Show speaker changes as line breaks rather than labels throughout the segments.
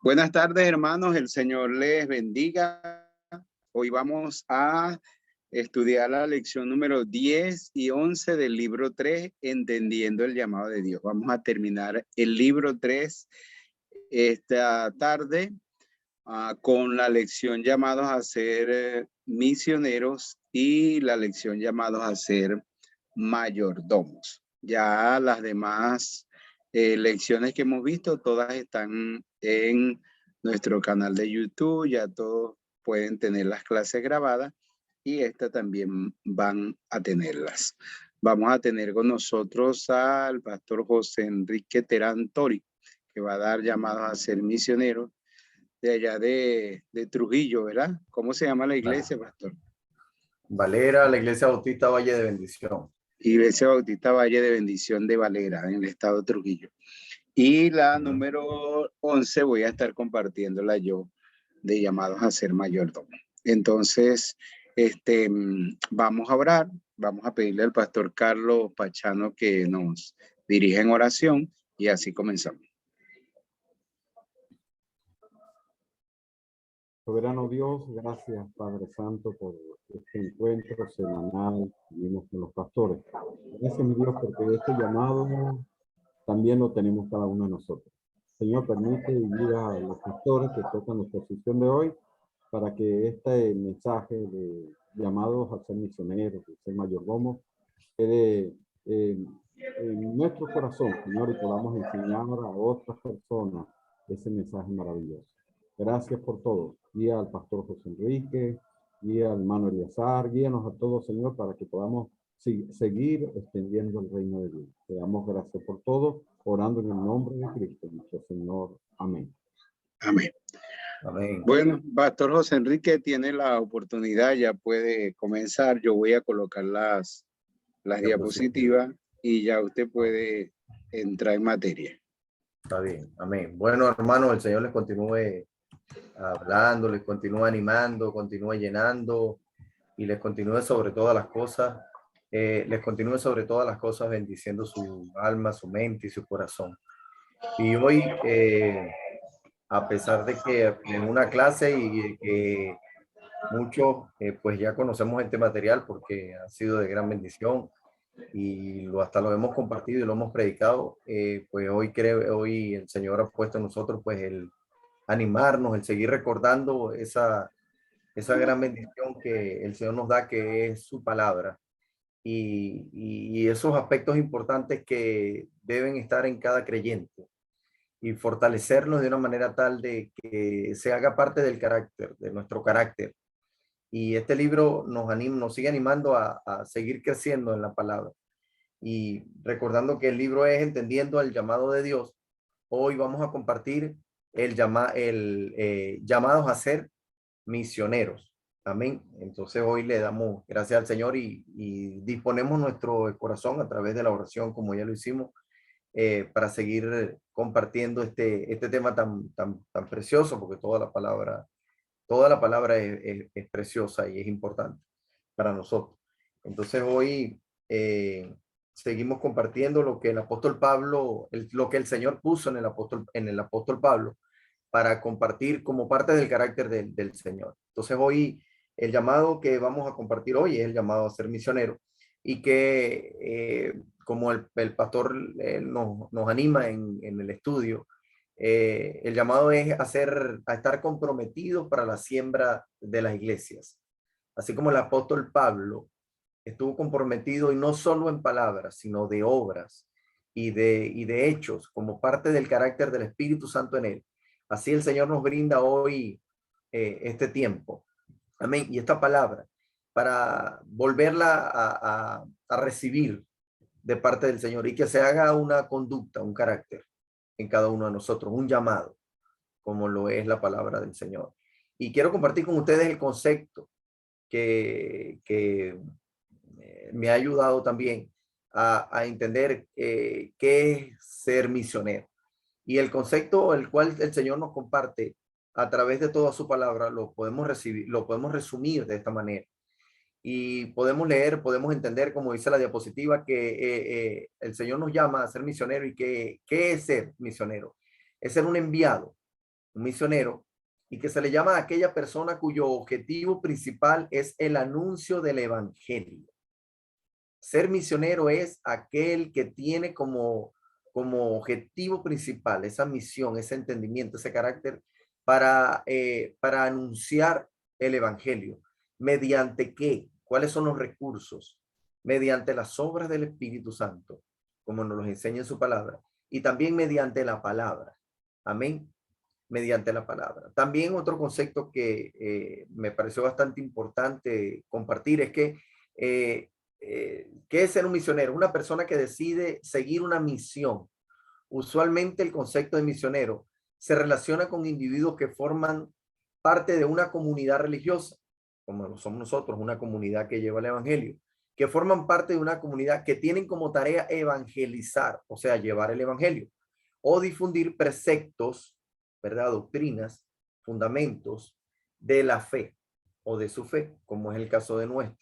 Buenas tardes, hermanos. El Señor les bendiga. Hoy vamos a estudiar la lección número 10 y 11 del libro 3, Entendiendo el llamado de Dios. Vamos a terminar el libro 3 esta tarde con la lección llamados a ser misioneros y la lección llamados a ser mayordomos. Ya las demás lecciones que hemos visto, todas están en nuestro canal de YouTube, ya todos pueden tener las clases grabadas y esta también van a tenerlas. Vamos a tener con nosotros al pastor José Enrique Terán Tori, que va a dar llamados a ser misioneros de allá de Trujillo, ¿verdad? ¿Cómo se llama la iglesia, pastor?
Valera, la Iglesia Bautista Valle de Bendición.
Iglesia Bautista Valle de Bendición de Valera, en el estado de Trujillo. Y la número 11 voy a estar compartiéndola yo, de llamados a ser mayordomo. Entonces, vamos a orar, vamos a pedirle al pastor Carlos Pachano que nos dirija en oración y así comenzamos.
Soberano Dios, gracias Padre Santo por este encuentro semanal que tuvimos con los pastores. Gracias mi Dios porque este llamado también lo tenemos cada uno de nosotros. Señor, permite y guía a los pastores que tocan la exposición de hoy para que este mensaje de llamados a ser misioneros, a ser mayordomos, quede en nuestro corazón, Señor, y podamos enseñar a otras personas ese mensaje maravilloso. Gracias por todo. Guía al pastor José Enrique, guía al hermano Eliazar, guíanos a todos, Señor, para que podamos seguir extendiendo el reino de Dios. Te damos gracias por todo, orando en el nombre de Cristo, nuestro Señor. Amén.
Amén.
Amén.
Bueno, pastor José Enrique tiene la oportunidad, ya puede comenzar. Yo voy a colocar las diapositivas y ya usted puede entrar en materia.
Está bien, amén. Bueno, hermanos, el Señor les continúe hablando, les continúe animando, continúe llenando y les continúe sobre todas las cosas, bendiciendo su alma, su mente y su corazón. Y hoy, a pesar de que en una clase y que muchos pues ya conocemos este material porque ha sido de gran bendición y hasta lo hemos compartido y lo hemos predicado, pues hoy el Señor ha puesto en nosotros pues el animarnos, el seguir recordando esa gran bendición que el Señor nos da, que es su palabra, y esos aspectos importantes que deben estar en cada creyente y fortalecernos de una manera tal de que se haga parte del carácter, de nuestro carácter. Y este libro nos sigue animando a seguir creciendo en la palabra. Y recordando que el libro es Entendiendo el llamado de Dios, hoy vamos a compartir llamados a ser misioneros. Amén. Entonces hoy le damos gracias al Señor y disponemos nuestro corazón a través de la oración, como ya lo hicimos, para seguir compartiendo este tema tan precioso, porque toda la palabra es preciosa y es importante para nosotros. Entonces hoy seguimos compartiendo lo que el apóstol Pablo, lo que el Señor puso en el apóstol Pablo para compartir como parte del carácter del Señor. Entonces hoy el llamado que vamos a compartir hoy es el llamado a ser misionero, y que como el pastor nos anima en el estudio, el llamado es a estar comprometidos para la siembra de las iglesias. Así como el apóstol Pablo estuvo comprometido, y no solo en palabras, sino de obras y de hechos, como parte del carácter del Espíritu Santo en él. Así el Señor nos brinda hoy este tiempo. Amén. Y esta palabra, para volverla a recibir de parte del Señor, y que se haga una conducta, un carácter en cada uno de nosotros, un llamado, como lo es la palabra del Señor. Y quiero compartir con ustedes el concepto que me ha ayudado también a entender qué es ser misionero. Y el concepto el cual el Señor nos comparte a través de toda su palabra lo podemos resumir de esta manera. Y podemos leer, podemos entender, como dice la diapositiva, que el Señor nos llama a ser misionero. ¿Y qué es ser misionero? Es ser un enviado, un misionero, y que se le llama a aquella persona cuyo objetivo principal es el anuncio del evangelio. Ser misionero es aquel que tiene como objetivo principal esa misión, ese entendimiento, ese carácter para anunciar el evangelio. ¿Mediante qué? ¿Cuáles son los recursos? Mediante las obras del Espíritu Santo, como nos los enseña en su palabra, y también mediante la palabra. Amén. Mediante la palabra. También otro concepto que me pareció bastante importante compartir es que ¿qué es ser un misionero? Una persona que decide seguir una misión. Usualmente el concepto de misionero se relaciona con individuos que forman parte de una comunidad religiosa, como lo somos nosotros, una comunidad que lleva el evangelio, que forman parte de una comunidad que tienen como tarea evangelizar, o sea, llevar el evangelio, o difundir preceptos, ¿verdad? Doctrinas, fundamentos de la fe o de su fe, como es el caso de nuestro.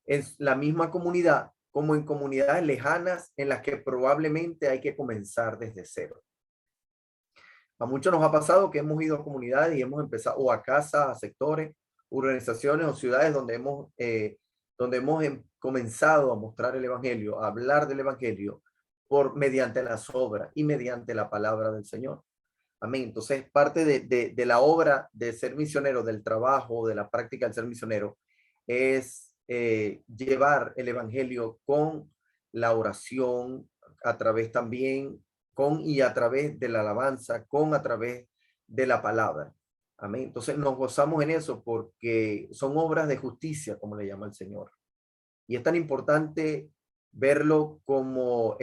En la misma comunidad, como en comunidades lejanas en las que probablemente hay que comenzar desde cero. A muchos nos ha pasado que hemos ido a comunidades y hemos empezado, o a casas, a sectores, organizaciones o ciudades donde hemos comenzado a mostrar el evangelio, a hablar del evangelio mediante las obras y mediante la palabra del Señor. Amén. Entonces, parte de la obra de ser misionero, del trabajo, de la práctica del ser misionero, es llevar el evangelio con la oración, a través también, y a través de la alabanza, a través de la palabra. Amén. Entonces, nos gozamos en eso porque son obras de justicia, como le llama el Señor. Y es tan importante verlo como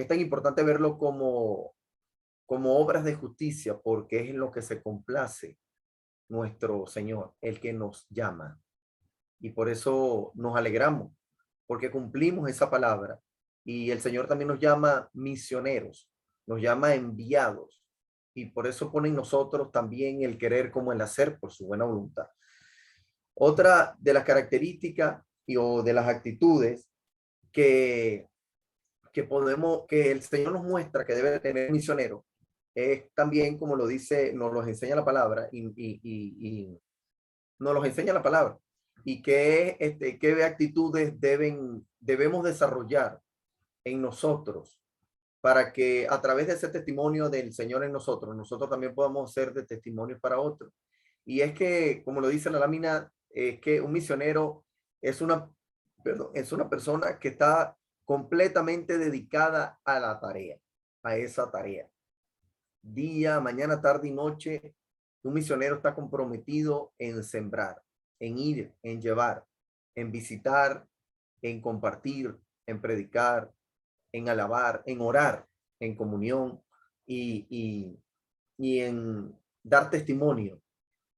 obras de justicia, porque es en lo que se complace nuestro Señor, el que nos llama. Y por eso nos alegramos, porque cumplimos esa palabra. Y el Señor también nos llama misioneros, nos llama enviados. Y por eso pone en nosotros también el querer como el hacer por su buena voluntad. Otra de las características o de las actitudes que el Señor nos muestra que debe tener misionero es también, como lo dice, nos los enseña la palabra y nos los enseña la palabra. Y qué actitudes debemos desarrollar en nosotros para que a través de ese testimonio del Señor en nosotros también podamos ser de testimonios para otros. Y es que, como lo dice la lámina, es que un misionero es una persona que está completamente dedicada a la tarea, a esa tarea. Día, mañana, tarde y noche, un misionero está comprometido en sembrar, en ir, en llevar, en visitar, en compartir, en predicar, en alabar, en orar, en comunión y en dar testimonio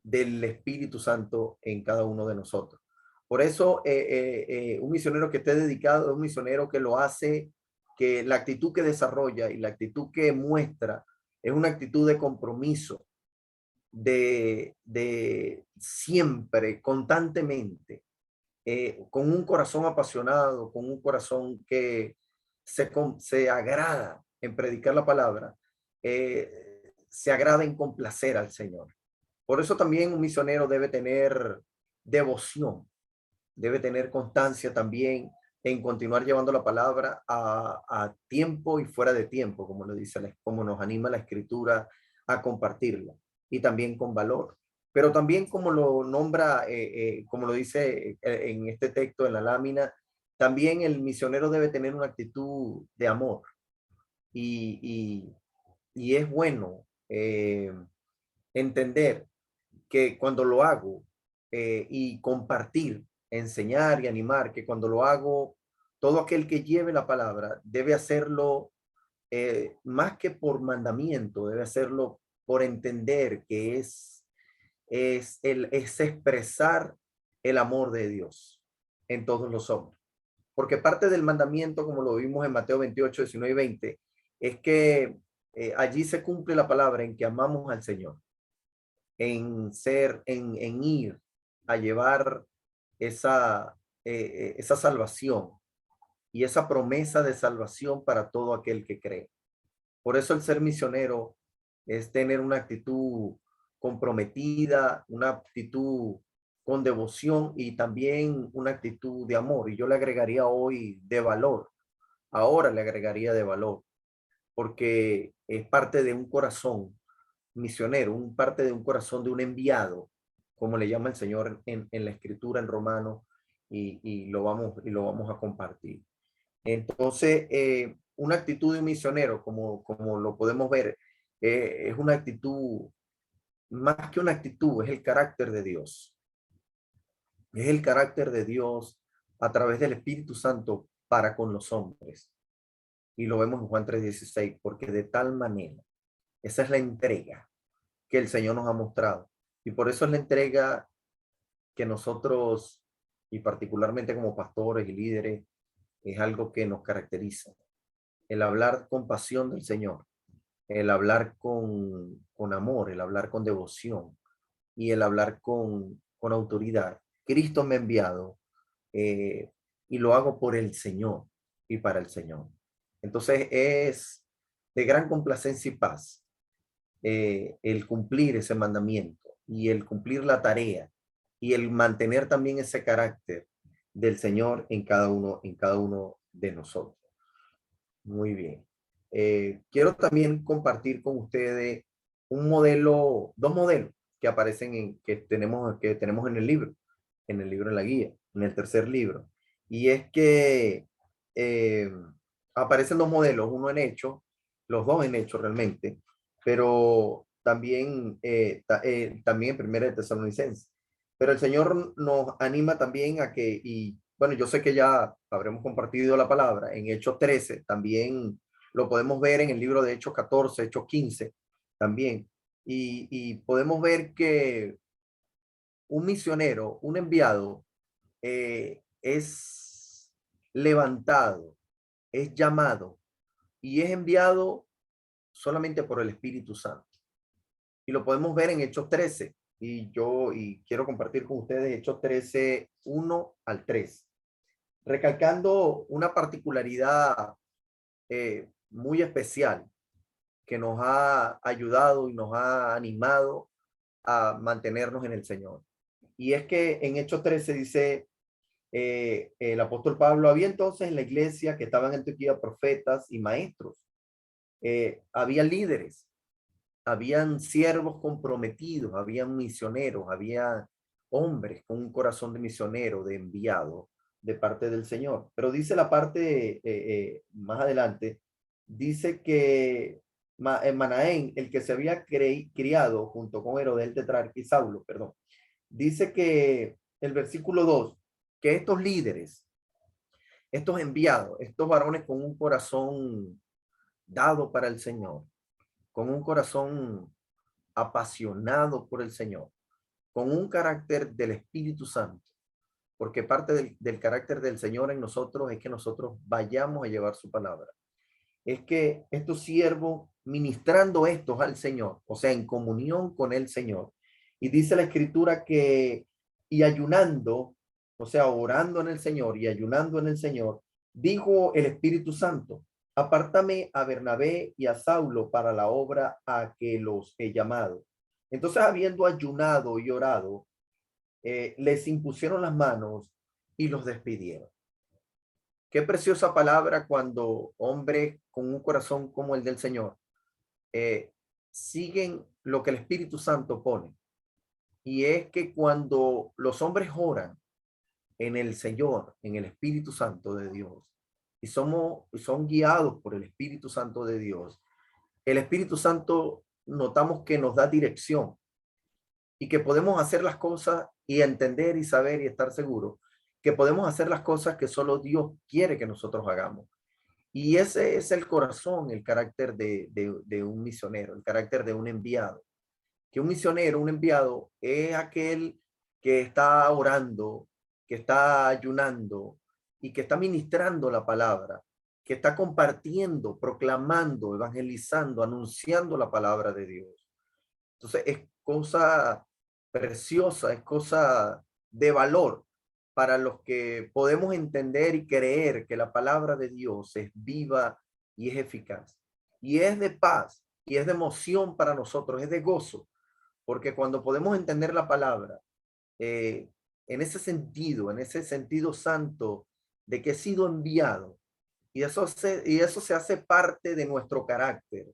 del Espíritu Santo en cada uno de nosotros. Por eso, un misionero que esté dedicado es un misionero que lo hace, que la actitud que desarrolla y la actitud que muestra es una actitud de compromiso, de siempre, constantemente, con un corazón apasionado, con un corazón que se agrada en predicar la palabra, se agrada en complacer al Señor. Por eso también un misionero debe tener devoción, debe tener constancia también en continuar llevando la palabra a tiempo y fuera de tiempo, como como nos anima la Escritura a compartirla, y también con valor. Pero también, como lo nombra, como lo dice en este texto, en la lámina, también el misionero debe tener una actitud de amor. Y es bueno entender que cuando lo hago y compartir, enseñar y animar, que cuando lo hago, todo aquel que lleve la palabra debe hacerlo más que por mandamiento, debe hacerlo por entender que es expresar el amor de Dios en todos los hombres. Porque parte del mandamiento, como lo vimos en Mateo 28, 19 y 20, es que allí se cumple la palabra en que amamos al Señor, en ir a llevar esa esa salvación y esa promesa de salvación para todo aquel que cree. Por eso el ser misionero es tener una actitud comprometida, una actitud con devoción y también una actitud de amor. Y yo le agregaría hoy de valor. Ahora le agregaría de valor, porque es parte de un corazón misionero, parte de un corazón de un enviado, como le llama el Señor en la Escritura en Romanos, y lo vamos a compartir. Entonces, una actitud de un misionero, como lo podemos ver, es una actitud, más que una actitud, es el carácter de Dios. Es el carácter de Dios a través del Espíritu Santo para con los hombres. Y lo vemos en Juan 3:16, porque de tal manera, esa es la entrega que el Señor nos ha mostrado. Y por eso es la entrega que nosotros, y particularmente como pastores y líderes, es algo que nos caracteriza. El hablar con pasión del Señor, el hablar con amor, el hablar con devoción y el hablar con autoridad. Cristo me ha enviado y lo hago por el Señor y para el Señor. Entonces es de gran complacencia y paz el cumplir ese mandamiento y el cumplir la tarea y el mantener también ese carácter del Señor en cada uno de nosotros. Muy bien. Quiero también compartir con ustedes dos modelos que aparecen que tenemos en el libro en la guía, en el tercer libro. Y es que aparecen dos modelos, uno en Hechos, los dos en Hechos realmente, pero también, también en Primera de Tesalonicenses. Pero el Señor nos anima también a que, y bueno, yo sé que ya habremos compartido la palabra, en Hechos 13 también lo podemos ver en el libro de Hechos 14, Hechos 15 también. Y podemos ver que un misionero, un enviado, es levantado, es llamado y es enviado solamente por el Espíritu Santo. Y lo podemos ver en Hechos 13. Y quiero compartir con ustedes Hechos 13, 1 al 3. Recalcando una particularidad muy especial que nos ha ayudado y nos ha animado a mantenernos en el Señor. Y es que en Hechos 13 dice, el apóstol Pablo, había entonces en la iglesia que estaban en Antioquía profetas y maestros. Había líderes, habían siervos comprometidos, habían misioneros, había hombres con un corazón de misionero, de enviado de parte del Señor. Pero dice la parte más adelante, dice que Manaén, el que se había criado junto con Herodes el tetrarca y Saulo, perdón, dice que el versículo 2, que estos líderes, estos enviados, estos varones con un corazón dado para el Señor, con un corazón apasionado por el Señor, con un carácter del Espíritu Santo, porque parte del carácter del Señor en nosotros es que nosotros vayamos a llevar su palabra. Es que estos siervos ministrando estos al Señor, o sea, en comunión con el Señor. Y dice la Escritura que, y ayunando, o sea, orando en el Señor y ayunando en el Señor, dijo el Espíritu Santo, apártame a Bernabé y a Saulo para la obra a que los he llamado. Entonces, habiendo ayunado y orado, les impusieron las manos y los despidieron. Qué preciosa palabra cuando hombres con un corazón como el del Señor siguen lo que el Espíritu Santo pone. Y es que cuando los hombres oran en el Señor, en el Espíritu Santo de Dios, y son guiados por el Espíritu Santo de Dios, el Espíritu Santo notamos que nos da dirección y que podemos hacer las cosas y entender y saber y estar seguros que podemos hacer las cosas que solo Dios quiere que nosotros hagamos. Y ese es el corazón, el carácter de un misionero, el carácter de un enviado. Que un misionero, un enviado, es aquel que está orando, que está ayunando y que está ministrando la palabra, que está compartiendo, proclamando, evangelizando, anunciando la palabra de Dios. Entonces es cosa preciosa, es cosa de valor para los que podemos entender y creer que la palabra de Dios es viva y es eficaz. Y es de paz y es de emoción para nosotros, es de gozo, porque cuando podemos entender la palabra, en ese sentido santo de que he sido enviado, y eso se hace parte de nuestro carácter.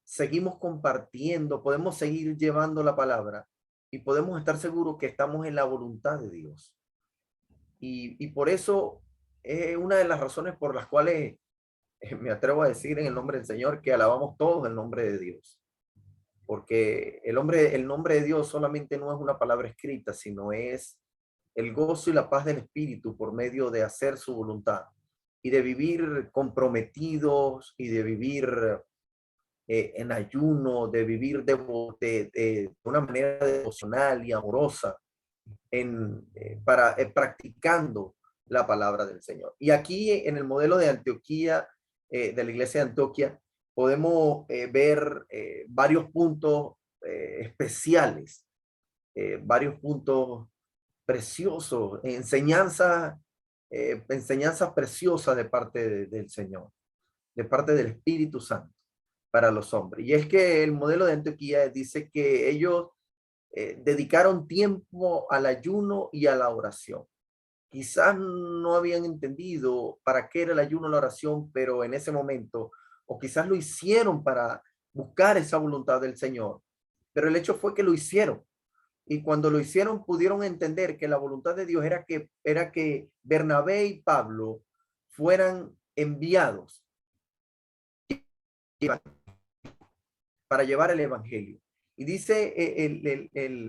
Seguimos compartiendo, podemos seguir llevando la palabra y podemos estar seguros que estamos en la voluntad de Dios. Y por eso es una de las razones por las cuales me atrevo a decir en el nombre del Señor que alabamos todos el nombre de Dios. Porque el nombre de Dios solamente no es una palabra escrita, sino es el gozo y la paz del Espíritu por medio de hacer su voluntad y de vivir comprometidos y de vivir en ayuno, de vivir de una manera devocional y amorosa, practicando la palabra del Señor. Y aquí en el modelo de Antioquía, de la iglesia de Antioquía, podemos ver varios puntos especiales, varios puntos preciosos, enseñanzas preciosas de parte del Señor, de parte del Espíritu Santo para los hombres. Y es que el modelo de Antioquía dice que ellos dedicaron tiempo al ayuno y a la oración. Quizás no habían entendido para qué era el ayuno y la oración, pero en ese momento, o quizás lo hicieron para buscar esa voluntad del Señor, pero el hecho fue que lo hicieron. Y cuando lo hicieron, pudieron entender que la voluntad de Dios era que Bernabé y Pablo fueran enviados para llevar el evangelio. Y dice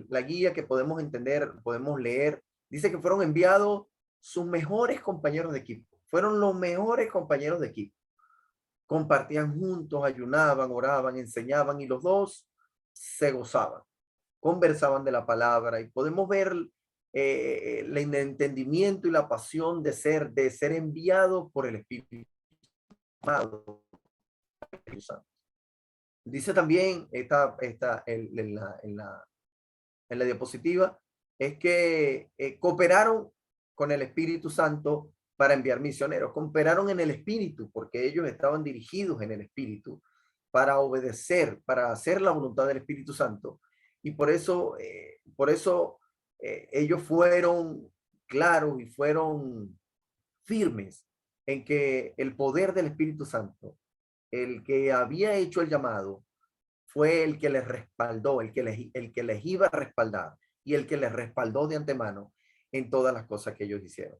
la guía que podemos entender, podemos leer, dice que fueron enviados sus mejores compañeros de equipo. Fueron los mejores compañeros de equipo. Compartían juntos, ayunaban, oraban, enseñaban y los dos se gozaban. Conversaban de la palabra y podemos ver el entendimiento y la pasión de ser enviado por el Espíritu Santo. Dice también en la diapositiva, es que cooperaron con el Espíritu Santo para enviar misioneros. Cooperaron en el Espíritu porque ellos estaban dirigidos en el Espíritu para obedecer, para hacer la voluntad del Espíritu Santo. Y por eso ellos fueron claros y fueron firmes en que el poder del Espíritu Santo, el que había hecho el llamado, fue el que les respaldó, el que les iba a respaldar y el que les respaldó de antemano en todas las cosas que ellos hicieron.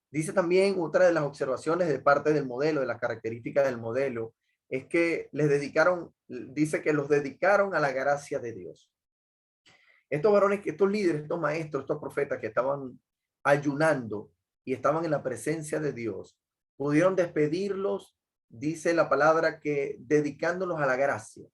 Dice también otra de las observaciones de parte del modelo, de las características del modelo, es que dice que los dedicaron a la gracia de Dios. Estos varones, estos líderes, estos maestros, estos profetas que estaban ayunando y estaban en la presencia de Dios, pudieron despedirlos, dice la palabra, que dedicándolos a la gracia.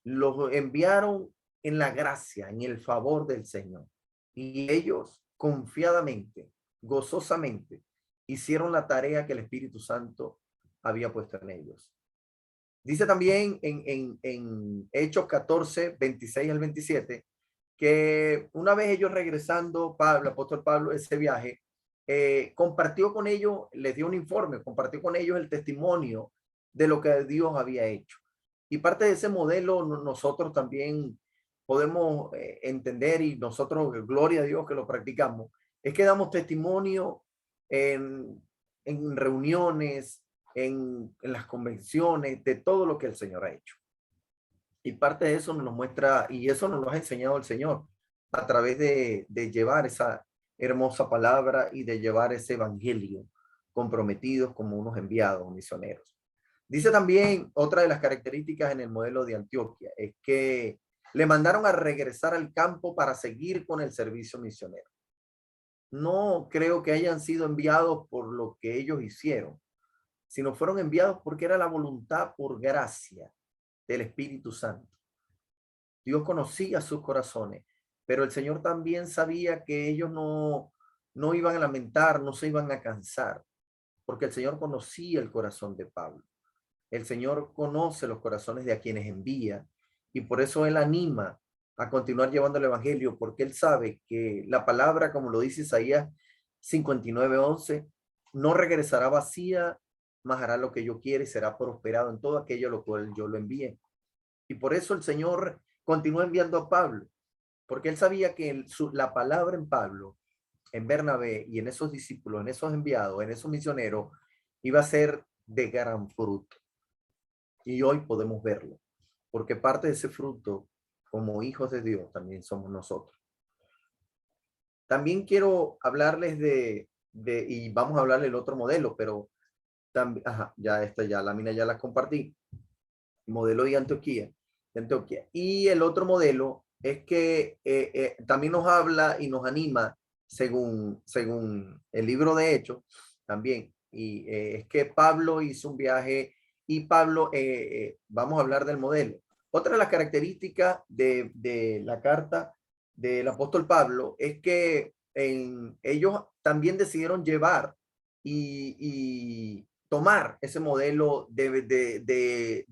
Los enviaron en la gracia, en el favor del Señor. Y ellos confiadamente, gozosamente, hicieron la tarea que el Espíritu Santo había puesto en ellos. Dice también en Hechos 14, 26 al 27, que una vez ellos regresando, el apóstol Pablo, ese viaje, compartió con ellos, les dio un informe, compartió con ellos el testimonio de lo que Dios había hecho. Y parte de ese modelo nosotros también podemos entender, y nosotros, gloria a Dios que lo practicamos, es que damos testimonio en reuniones, en las convenciones, de todo lo que el Señor ha hecho. Y parte de eso nos muestra, y eso nos lo ha enseñado el Señor a través de llevar esa hermosa palabra y de llevar ese evangelio comprometidos como unos enviados, misioneros. Dice también otra de las características en el modelo de Antioquía es que le mandaron a regresar al campo para seguir con el servicio misionero. No creo que hayan sido enviados por lo que ellos hicieron, sino fueron enviados porque era la voluntad por gracia del Espíritu Santo. Dios conocía sus corazones, pero el Señor también sabía que ellos no iban a lamentar, no se iban a cansar, porque el Señor conocía el corazón de Pablo. El Señor conoce los corazones de a quienes envía y por eso Él anima a continuar llevando el evangelio, porque Él sabe que la palabra, como lo dice Isaías 59:11, no regresará vacía, mas hará lo que yo quiera y será prosperado en todo aquello a lo cual yo lo envíe. Y por eso el Señor continuó enviando a Pablo, porque él sabía que la palabra en Pablo, en Bernabé y en esos discípulos, en esos enviados, en esos misioneros, iba a ser de gran fruto. Y hoy podemos verlo, porque parte de ese fruto, como hijos de Dios, también somos nosotros. También quiero hablarles y vamos a hablar del otro modelo, pero también, ya la mina ya la compartí, modelo de Antioquía. Y el otro modelo es que también nos habla y nos anima según el libro de Hechos también. Y es que Pablo hizo un viaje y Pablo, vamos a hablar del modelo. Otra de las características de la carta del apóstol Pablo es que ellos también decidieron llevar y tomar ese modelo de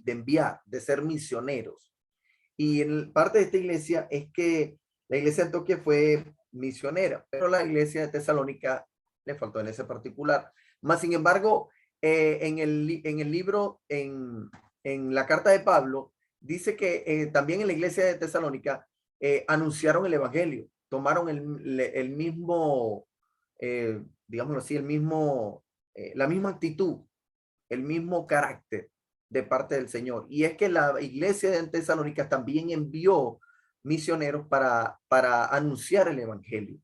enviar, de ser misioneros. Y en parte de esta iglesia es que la iglesia de Antioquía fue misionera, pero la iglesia de Tesalónica le faltó en ese particular. Más sin embargo, en el libro, en la carta de Pablo, dice que también en la iglesia de Tesalónica anunciaron el evangelio, tomaron el mismo, digámoslo así, la misma actitud, el mismo carácter de parte del Señor. Y es que la iglesia de Tesalónica también envió misioneros para anunciar el evangelio.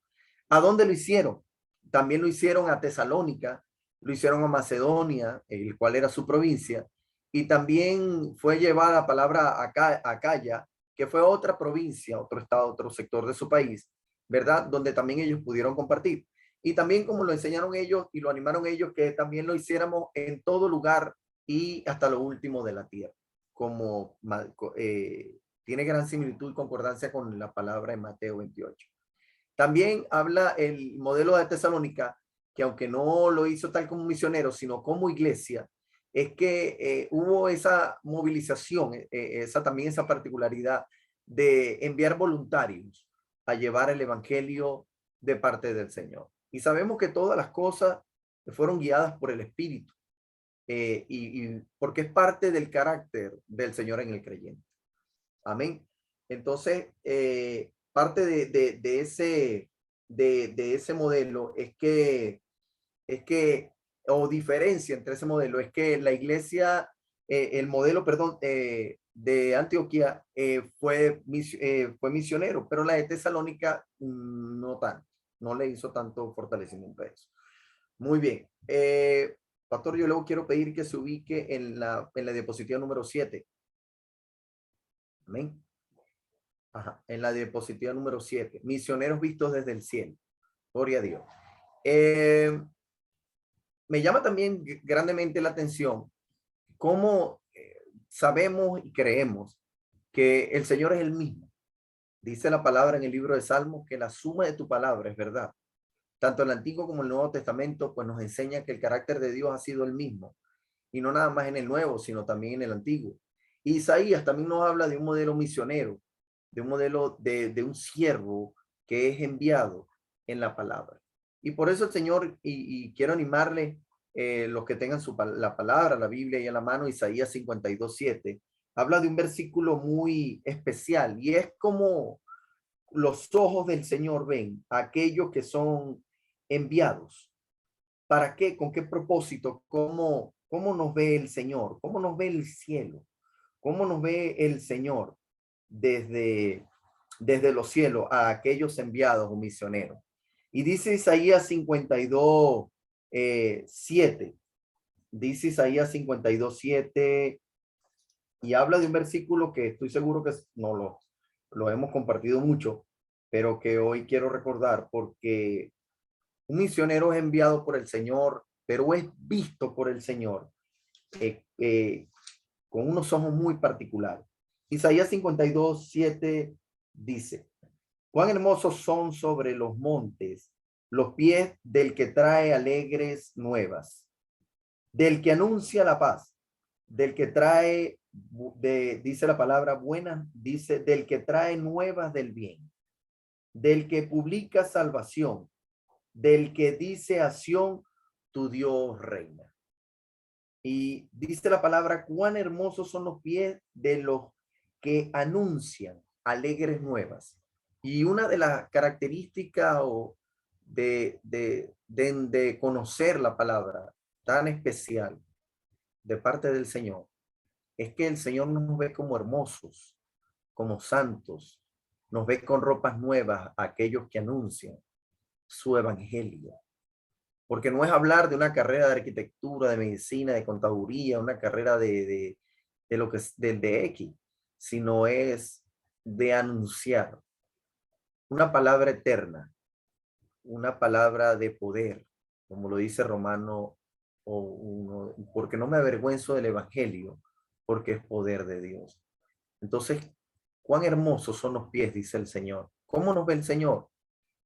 ¿A dónde lo hicieron? También lo hicieron a Tesalónica, lo hicieron a Macedonia, el cual era su provincia, y también fue llevada la palabra a Acaya, que fue otra provincia, otro estado, otro sector de su país, ¿verdad? Donde también ellos pudieron compartir. Y también como lo enseñaron ellos y lo animaron ellos, que también lo hiciéramos en todo lugar y hasta lo último de la tierra, como tiene gran similitud y concordancia con la palabra en Mateo 28. También habla el modelo de Tesalónica, que aunque no lo hizo tal como misionero, sino como iglesia, es que hubo esa movilización, también esa particularidad de enviar voluntarios a llevar el evangelio de parte del Señor. Y sabemos que todas las cosas fueron guiadas por el Espíritu, y porque es parte del carácter del Señor en el creyente. Amén. Entonces, parte de ese modelo o diferencia entre ese modelo, es que la iglesia, el modelo, perdón, de Antioquía fue misionero, pero la de Tesalónica no tanto, no le hizo tanto fortalecimiento a eso. Muy bien. Pastor, yo luego quiero pedir que se ubique en la diapositiva número 7. Amén. Ajá, en la diapositiva número 7. Misioneros vistos desde el cielo. Gloria a Dios. Me llama también grandemente la atención cómo sabemos y creemos que el Señor es el mismo. Dice la palabra en el libro de Salmos que la suma de tu palabra es verdad. Tanto el Antiguo como el Nuevo Testamento pues nos enseña que el carácter de Dios ha sido el mismo. Y no nada más en el Nuevo, sino también en el Antiguo. Isaías también nos habla de un modelo misionero, de un modelo de un siervo que es enviado en la palabra. Y por eso el Señor, y quiero animarle, los que tengan la palabra, la Biblia y a la mano, Isaías 52:7, habla de un versículo muy especial y es como los ojos del Señor ven a aquellos que son enviados. ¿Para qué? ¿Con qué propósito? ¿Cómo nos ve el Señor? ¿Cómo nos ve el cielo? ¿Cómo nos ve el Señor desde los cielos a aquellos enviados o misioneros? Y dice Isaías 52:7. Dice Isaías 52:7 y habla de un versículo que estoy seguro que no lo hemos compartido mucho, pero que hoy quiero recordar porque un misionero es enviado por el Señor, pero es visto por el Señor con unos ojos muy particulares. Isaías 52:7 dice: cuán hermosos son sobre los montes los pies del que trae alegres nuevas, del que anuncia la paz, del que trae, dice la palabra buena, dice, del que trae nuevas del bien, del que publica salvación, del que dice a Sión, tu Dios reina. Y dice la palabra, cuán hermosos son los pies de los que anuncian alegres nuevas. Y una de las características de conocer la palabra tan especial de parte del Señor es que el Señor nos ve como hermosos, como santos, nos ve con ropas nuevas a aquellos que anuncian su evangelio. Porque no es hablar de una carrera de arquitectura, de medicina, de contaduría, una carrera de lo que es de X, sino es de anunciar una palabra eterna, una palabra de poder, como lo dice Romano, porque no me avergüenzo del evangelio, porque es poder de Dios. Entonces, cuán hermosos son los pies, dice el Señor. ¿Cómo nos ve el Señor?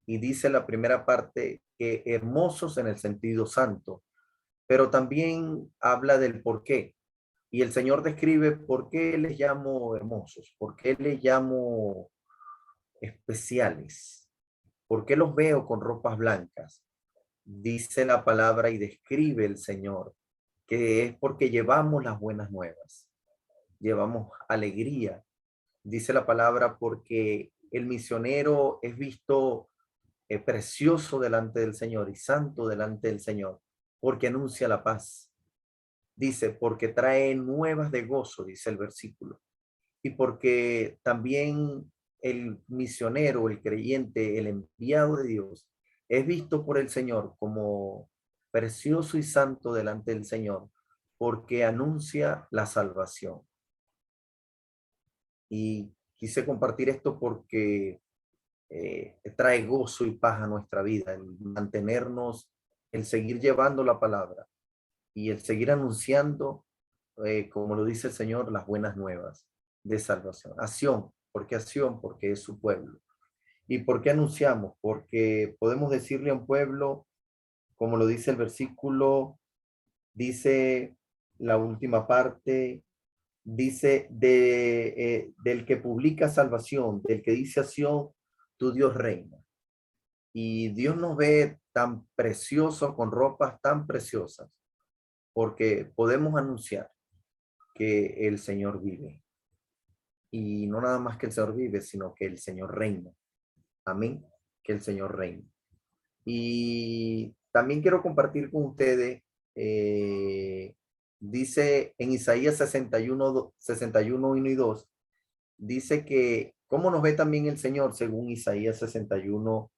Y dice la primera parte que hermosos en el sentido santo, pero también habla del por qué. Y el Señor describe por qué les llamo hermosos, por qué les llamo especiales, por qué los veo con ropas blancas. Dice la palabra y describe el Señor que es porque llevamos las buenas nuevas, llevamos alegría. Dice la palabra porque el misionero es visto precioso delante del Señor y santo delante del Señor, porque anuncia la paz. Dice, porque trae nuevas de gozo, dice el versículo. Y porque también el misionero, el creyente, el enviado de Dios, es visto por el Señor como precioso y santo delante del Señor, porque anuncia la salvación. Y quise compartir esto porque trae gozo y paz a nuestra vida, el mantenernos, el seguir llevando la palabra y el seguir anunciando, como lo dice el Señor, las buenas nuevas de salvación. Acción, porque es su pueblo. ¿Y por qué anunciamos? Porque podemos decirle a un pueblo, como lo dice el versículo, dice la última parte, dice del que publica salvación, del que dice acción, tu Dios reina. Y Dios nos ve tan preciosos, con ropas tan preciosas, porque podemos anunciar que el Señor vive. Y no nada más que el Señor vive, sino que el Señor reina. Amén, que el Señor reina. Y también quiero compartir con ustedes, dice en Isaías 61, 1 y 2, dice que cómo nos ve también el Señor según Isaías 61,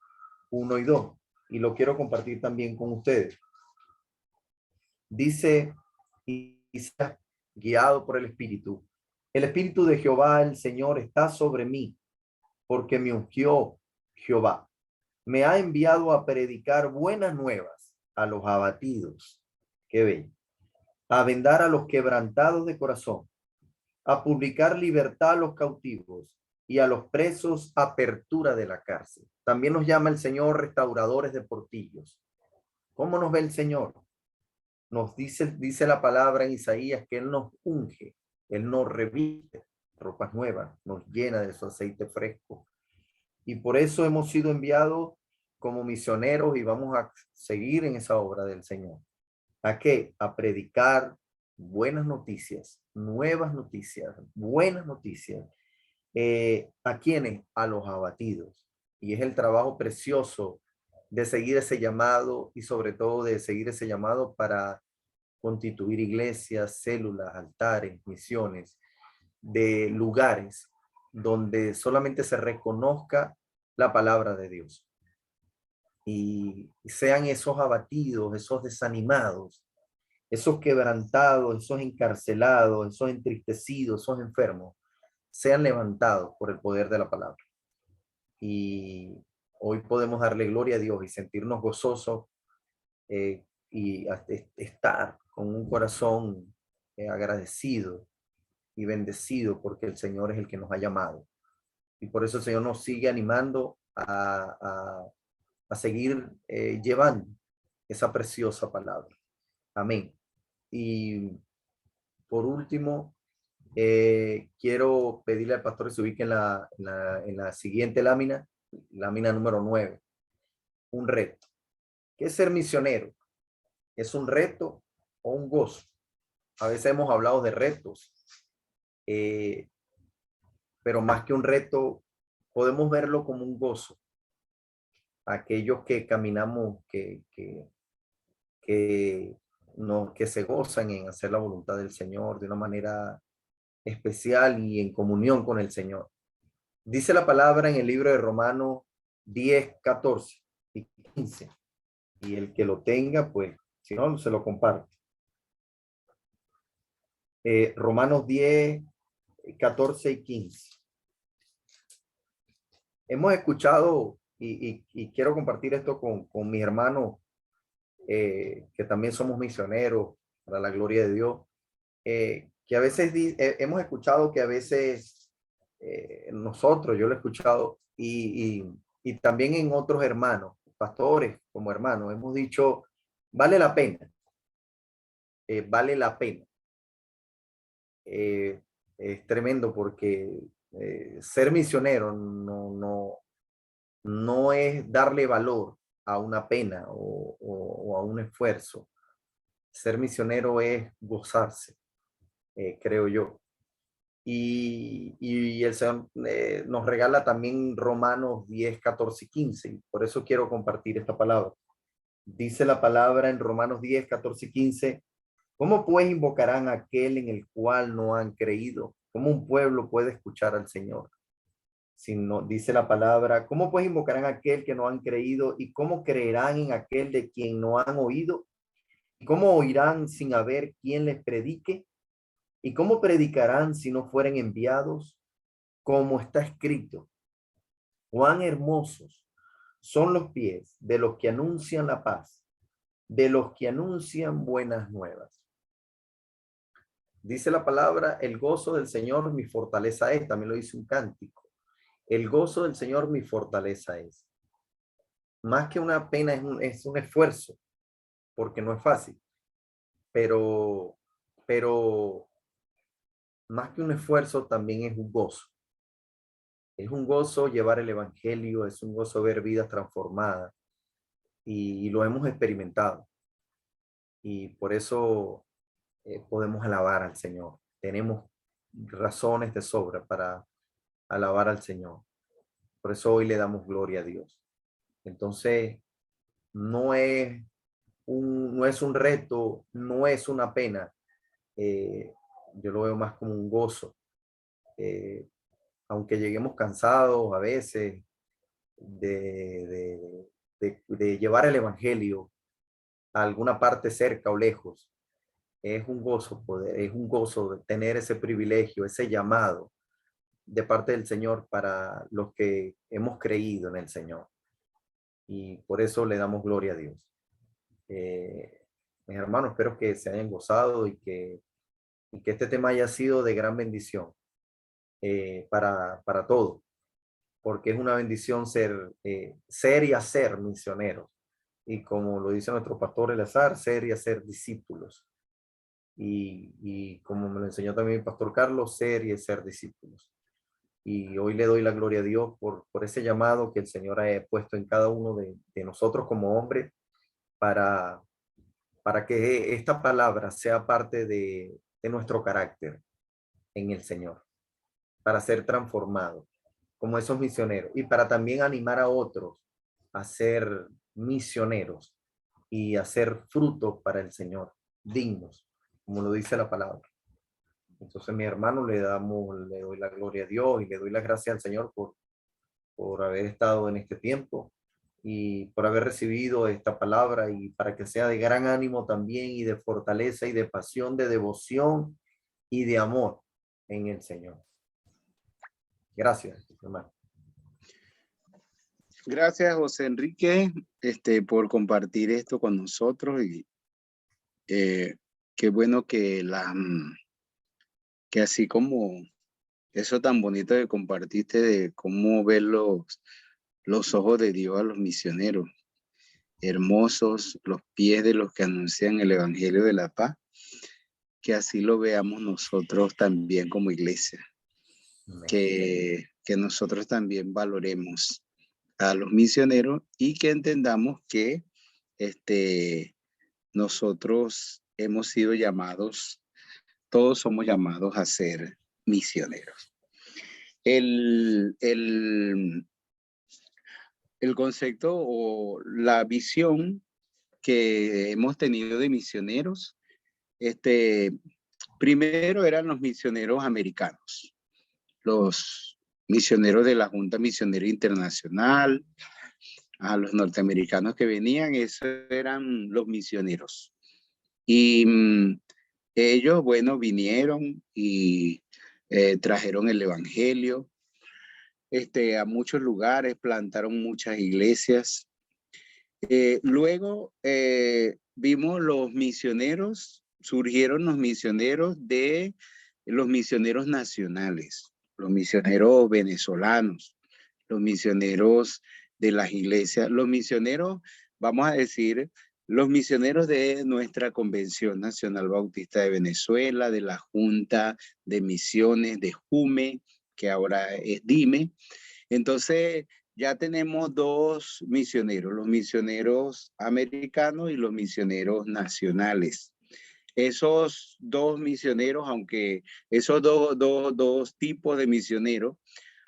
1 y 2. Y lo quiero compartir también con ustedes. Dice Isaías, guiado por el Espíritu de Jehová, el Señor, está sobre mí, porque me ungió Jehová. Me ha enviado a predicar buenas nuevas a los abatidos. Qué bello. A vendar a los quebrantados de corazón, a publicar libertad a los cautivos y a los presos apertura de la cárcel. También nos llama el Señor restauradores de portillos. ¿Cómo nos ve el Señor? Nos dice la palabra en Isaías que Él nos unge, Él nos reviste ropas nuevas, nos llena de su aceite fresco. Y por eso hemos sido enviados como misioneros y vamos a seguir en esa obra del Señor. ¿A qué? A predicar buenas noticias, nuevas noticias, buenas noticias. ¿A quiénes? A los abatidos. Y es el trabajo precioso de seguir ese llamado y sobre todo de seguir ese llamado para constituir iglesias, células, altares, misiones, de lugares donde solamente se reconozca la palabra de Dios. Y sean esos abatidos, esos desanimados, esos quebrantados, esos encarcelados, esos entristecidos, esos enfermos, sean levantados por el poder de la palabra. Y hoy podemos darle gloria a Dios y sentirnos gozosos y estar con un corazón agradecido y bendecido porque el Señor es el que nos ha llamado. Y por eso el Señor nos sigue animando a seguir llevando esa preciosa palabra. Amén. Y por último, quiero pedirle al pastor que se ubique en la siguiente lámina número 9, un reto. ¿Qué es ser misionero? ¿Es un reto o un gozo? A veces hemos hablado de retos, pero más que un reto, podemos verlo como un gozo. Aquellos que caminamos, que se gozan en hacer la voluntad del Señor de una manera especial y en comunión con el Señor. Dice la palabra en el libro de Romanos 10, 14 y 15. Y el que lo tenga, pues, si no, se lo comparto. Romanos 10, 14 y 15. Hemos escuchado, y quiero compartir esto con mis hermanos, que también somos misioneros para la gloria de Dios, que a veces hemos escuchado que a veces nosotros, yo lo he escuchado, y también en otros hermanos, pastores como hermanos, hemos dicho, vale la pena, vale la pena. Es tremendo porque ser misionero no es darle valor a una pena o a un esfuerzo. Ser misionero es gozarse, creo yo. Y el Señor nos regala también Romanos 10, 14 y 15. Y por eso quiero compartir esta palabra. Dice la palabra en Romanos 10, 14 y 15. ¿Cómo pues invocarán a aquel en el cual no han creído? ¿Cómo un pueblo puede escuchar al Señor? Si no, dice la palabra, ¿cómo pues invocarán a aquel que no han creído? ¿Y cómo creerán en aquel de quien no han oído? ¿Y cómo oirán sin haber quien les predique? ¿Y cómo predicarán si no fueren enviados? Como está escrito, cuán hermosos son los pies de los que anuncian la paz, de los que anuncian buenas nuevas. Dice la palabra, el gozo del Señor mi fortaleza es. También lo dice un cántico. El gozo del Señor mi fortaleza es. Más que una pena, es un esfuerzo, porque no es fácil. Pero más que un esfuerzo, también es un gozo. Es un gozo llevar el evangelio, es un gozo ver vidas transformadas. Y lo hemos experimentado. Y por eso podemos alabar al Señor. Tenemos razones de sobra para alabar al Señor. Por eso hoy le damos gloria a Dios. Entonces, no es un reto, no es una pena. Yo lo veo más como un gozo. Aunque lleguemos cansados a veces de llevar el evangelio a alguna parte cerca o lejos, es un gozo es un gozo de tener ese privilegio, ese llamado de parte del Señor para los que hemos creído en el Señor. Y por eso le damos gloria a Dios. Mis hermanos, espero que se hayan gozado y que este tema haya sido de gran bendición para todos, porque es una bendición ser y hacer misioneros. Y como lo dice nuestro pastor Eleazar, ser y hacer discípulos. Y como me lo enseñó también mi pastor Carlos, ser y ser discípulos. Y hoy le doy la gloria a Dios por ese llamado que el Señor ha puesto en cada uno de nosotros como hombres para que esta palabra sea parte de nuestro carácter en el Señor, para ser transformado como esos misioneros y para también animar a otros a ser misioneros y hacer frutos para el Señor, dignos, como lo dice la palabra. Entonces, mi hermano, le doy la gloria a Dios y le doy las gracias al Señor por haber estado en este tiempo y por haber recibido esta palabra y para que sea de gran ánimo también y de fortaleza y de pasión, de devoción y de amor en el Señor. Gracias, hermano.
Gracias, José Enrique, por compartir esto con nosotros y qué bueno que que así como eso tan bonito que compartiste de cómo ver los ojos de Dios a los misioneros, hermosos los pies de los que anuncian el evangelio de la paz, que así lo veamos nosotros también como iglesia, que nosotros también valoremos a los misioneros y que entendamos que nosotros hemos sido llamados, todos somos llamados a ser misioneros. El concepto o la visión que hemos tenido de misioneros, primero eran los misioneros americanos, los misioneros de la Junta Misionera Internacional, a los norteamericanos que venían, esos eran los misioneros. Y ellos, bueno, vinieron y trajeron el evangelio a muchos lugares, plantaron muchas iglesias. Luego vimos los misioneros, surgieron los misioneros nacionales, los misioneros venezolanos, los misioneros de las iglesias, los misioneros, vamos a decir, los misioneros de nuestra Convención Nacional Bautista de Venezuela, de la Junta de Misiones de JUME, que ahora es DIME. Entonces, ya tenemos dos misioneros, los misioneros americanos y los misioneros nacionales. Esos dos misioneros, aunque esos dos tipos de misioneros,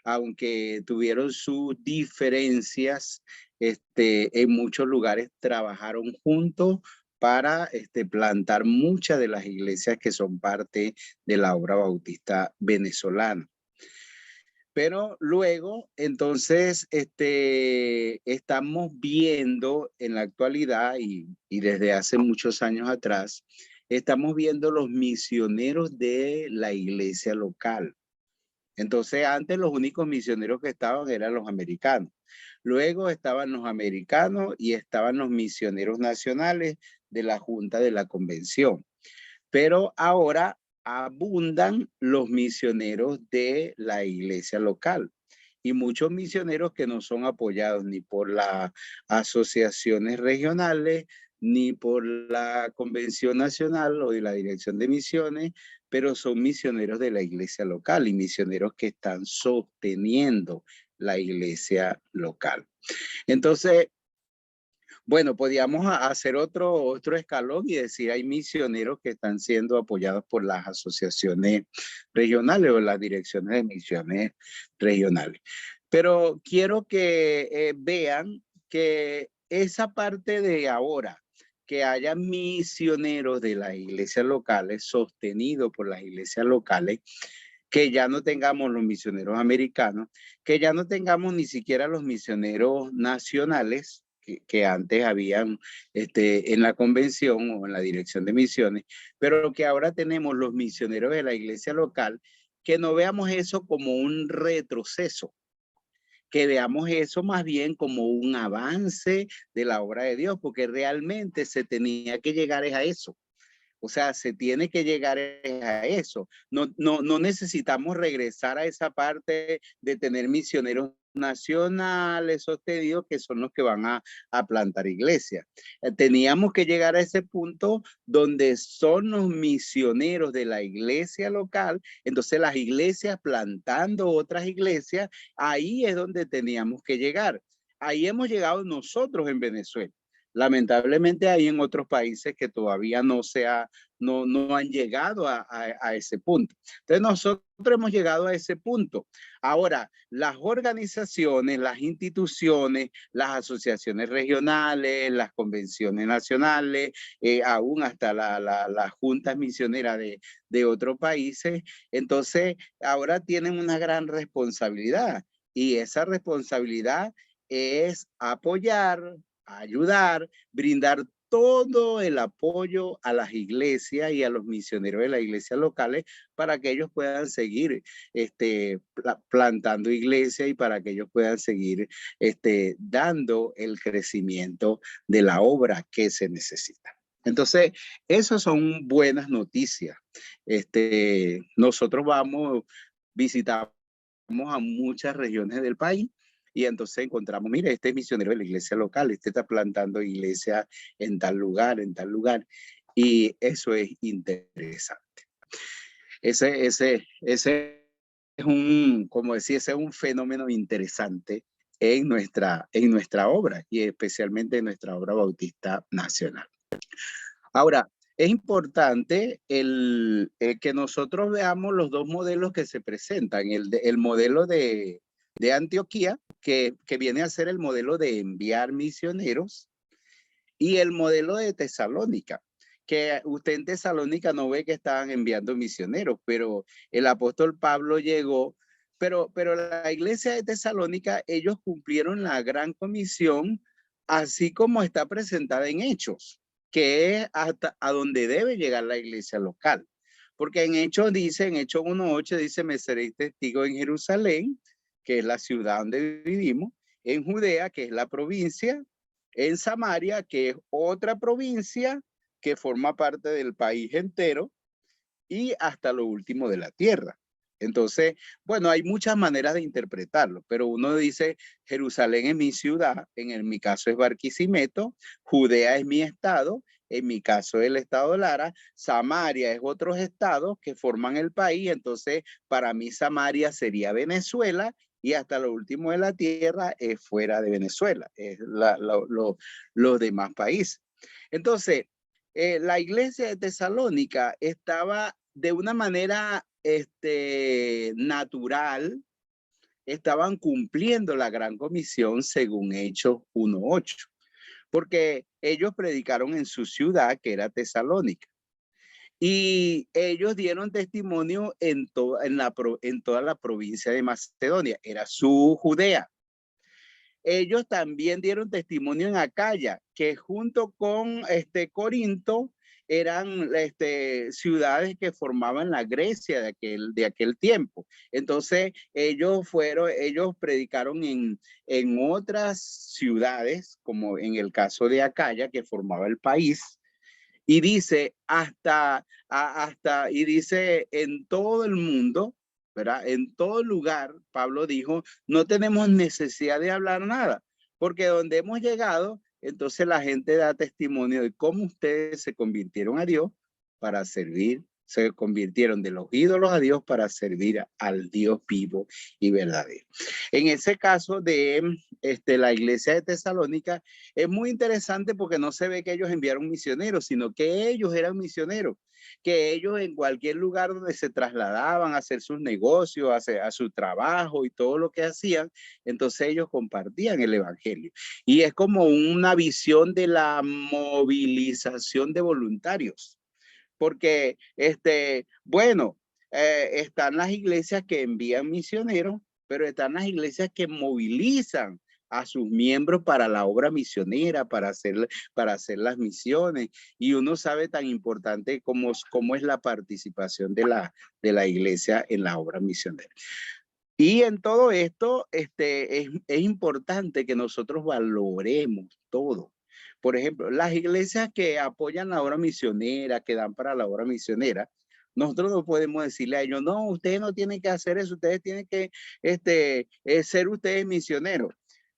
aunque tuvieron sus diferencias, en muchos lugares trabajaron juntos para plantar muchas de las iglesias que son parte de la obra bautista venezolana. Pero luego, entonces, estamos viendo en la actualidad y desde hace muchos años atrás, estamos viendo los misioneros de la iglesia local. Entonces, antes los únicos misioneros que estaban eran los americanos. Luego estaban los americanos y estaban los misioneros nacionales de la Junta de la Convención. Pero ahora abundan los misioneros de la iglesia local y muchos misioneros que no son apoyados ni por las asociaciones regionales, ni por la Convención Nacional o de la Dirección de Misiones, pero son misioneros de la iglesia local y misioneros que están sosteniendo la iglesia local. Entonces, bueno, podíamos hacer otro escalón y decir hay misioneros que están siendo apoyados por las asociaciones regionales o las direcciones de misiones regionales. Pero quiero que vean que esa parte de ahora, que haya misioneros de las iglesias locales, sostenidos por las iglesias locales, que ya no tengamos los misioneros americanos, que ya no tengamos ni siquiera los misioneros nacionales, que antes habían en la convención o en la dirección de misiones, pero que ahora tenemos los misioneros de la iglesia local, que no veamos eso como un retroceso, que veamos eso más bien como un avance de la obra de Dios, porque realmente se tenía que llegar a eso. O sea, se tiene que llegar a eso. No necesitamos regresar a esa parte de tener misioneros nacionales sostenidos que son los que van a plantar iglesias. Teníamos que llegar a ese punto donde son los misioneros de la iglesia local, entonces las iglesias plantando otras iglesias, ahí es donde teníamos que llegar. Ahí hemos llegado nosotros en Venezuela. Lamentablemente hay en otros países que todavía no han llegado a ese punto. Entonces nosotros hemos llegado a ese punto. Ahora, las organizaciones, las instituciones, las asociaciones regionales, las convenciones nacionales, aún hasta las juntas misioneras de otros países, entonces ahora tienen una gran responsabilidad y esa responsabilidad es apoyar, ayudar, brindar todo el apoyo a las iglesias y a los misioneros de las iglesias locales para que ellos puedan seguir plantando iglesias y para que ellos puedan seguir dando el crecimiento de la obra que se necesita. Entonces, esas son buenas noticias. Nosotros visitamos a muchas regiones del país y entonces encontramos, mire, este es misionero de la iglesia local, este está plantando iglesia en tal lugar, y eso es interesante. Ese es un, como decía, ese es un fenómeno interesante en nuestra obra y especialmente en nuestra obra bautista nacional. Ahora, es importante el que nosotros veamos los dos modelos que se presentan. El modelo de Antioquía, que viene a ser el modelo de enviar misioneros, y el modelo de Tesalónica, que usted en Tesalónica no ve que estaban enviando misioneros, pero el apóstol Pablo llegó, pero la iglesia de Tesalónica, ellos cumplieron la gran comisión, así como está presentada en Hechos, que es hasta a donde debe llegar la iglesia local. Porque en Hechos 1:8 dice, me seréis testigo en Jerusalén, que es la ciudad donde vivimos, en Judea, que es la provincia, en Samaria, que es otra provincia que forma parte del país entero, y hasta lo último de la tierra. Entonces, bueno, hay muchas maneras de interpretarlo, pero uno dice, Jerusalén es mi ciudad, en mi caso es Barquisimeto, Judea es mi estado, en mi caso es el estado de Lara, Samaria es otros estados que forman el país, entonces para mí Samaria sería Venezuela, y hasta lo último de la tierra es fuera de Venezuela, es los demás países. Entonces, la iglesia de Tesalónica estaba de una manera natural, estaban cumpliendo la gran comisión según Hechos 1:8, porque ellos predicaron en su ciudad, que era Tesalónica, y ellos dieron testimonio en toda la provincia de Macedonia, era su Judea. Ellos también dieron testimonio en Acaya, que junto con Corinto eran ciudades que formaban la Grecia de aquel tiempo. Entonces ellos predicaron en otras ciudades, como en el caso de Acaya, que formaba el país. Y dice y dice en todo el mundo, ¿verdad? En todo lugar, Pablo dijo, no tenemos necesidad de hablar nada, porque donde hemos llegado, entonces la gente da testimonio de cómo ustedes se convirtieron a Dios para servir, se convirtieron de los ídolos a Dios para servir al Dios vivo y verdadero. En ese caso de la iglesia de Tesalónica, es muy interesante porque no se ve que ellos enviaron misioneros, sino que ellos eran misioneros, que ellos en cualquier lugar donde se trasladaban a hacer sus negocios, a su trabajo y todo lo que hacían, entonces ellos compartían el evangelio. Y es como una visión de la movilización de voluntarios, porque bueno, están las iglesias que envían misioneros, pero están las iglesias que movilizan a sus miembros para la obra misionera, para hacer las misiones. Y uno sabe tan importante cómo es la participación de la iglesia en la obra misionera. Y en todo esto es importante que nosotros valoremos todo. Por ejemplo, las iglesias que apoyan la obra misionera, que dan para la obra misionera, nosotros no podemos decirle a ellos, no, ustedes no tienen que hacer eso, ustedes tienen que ser ustedes misioneros.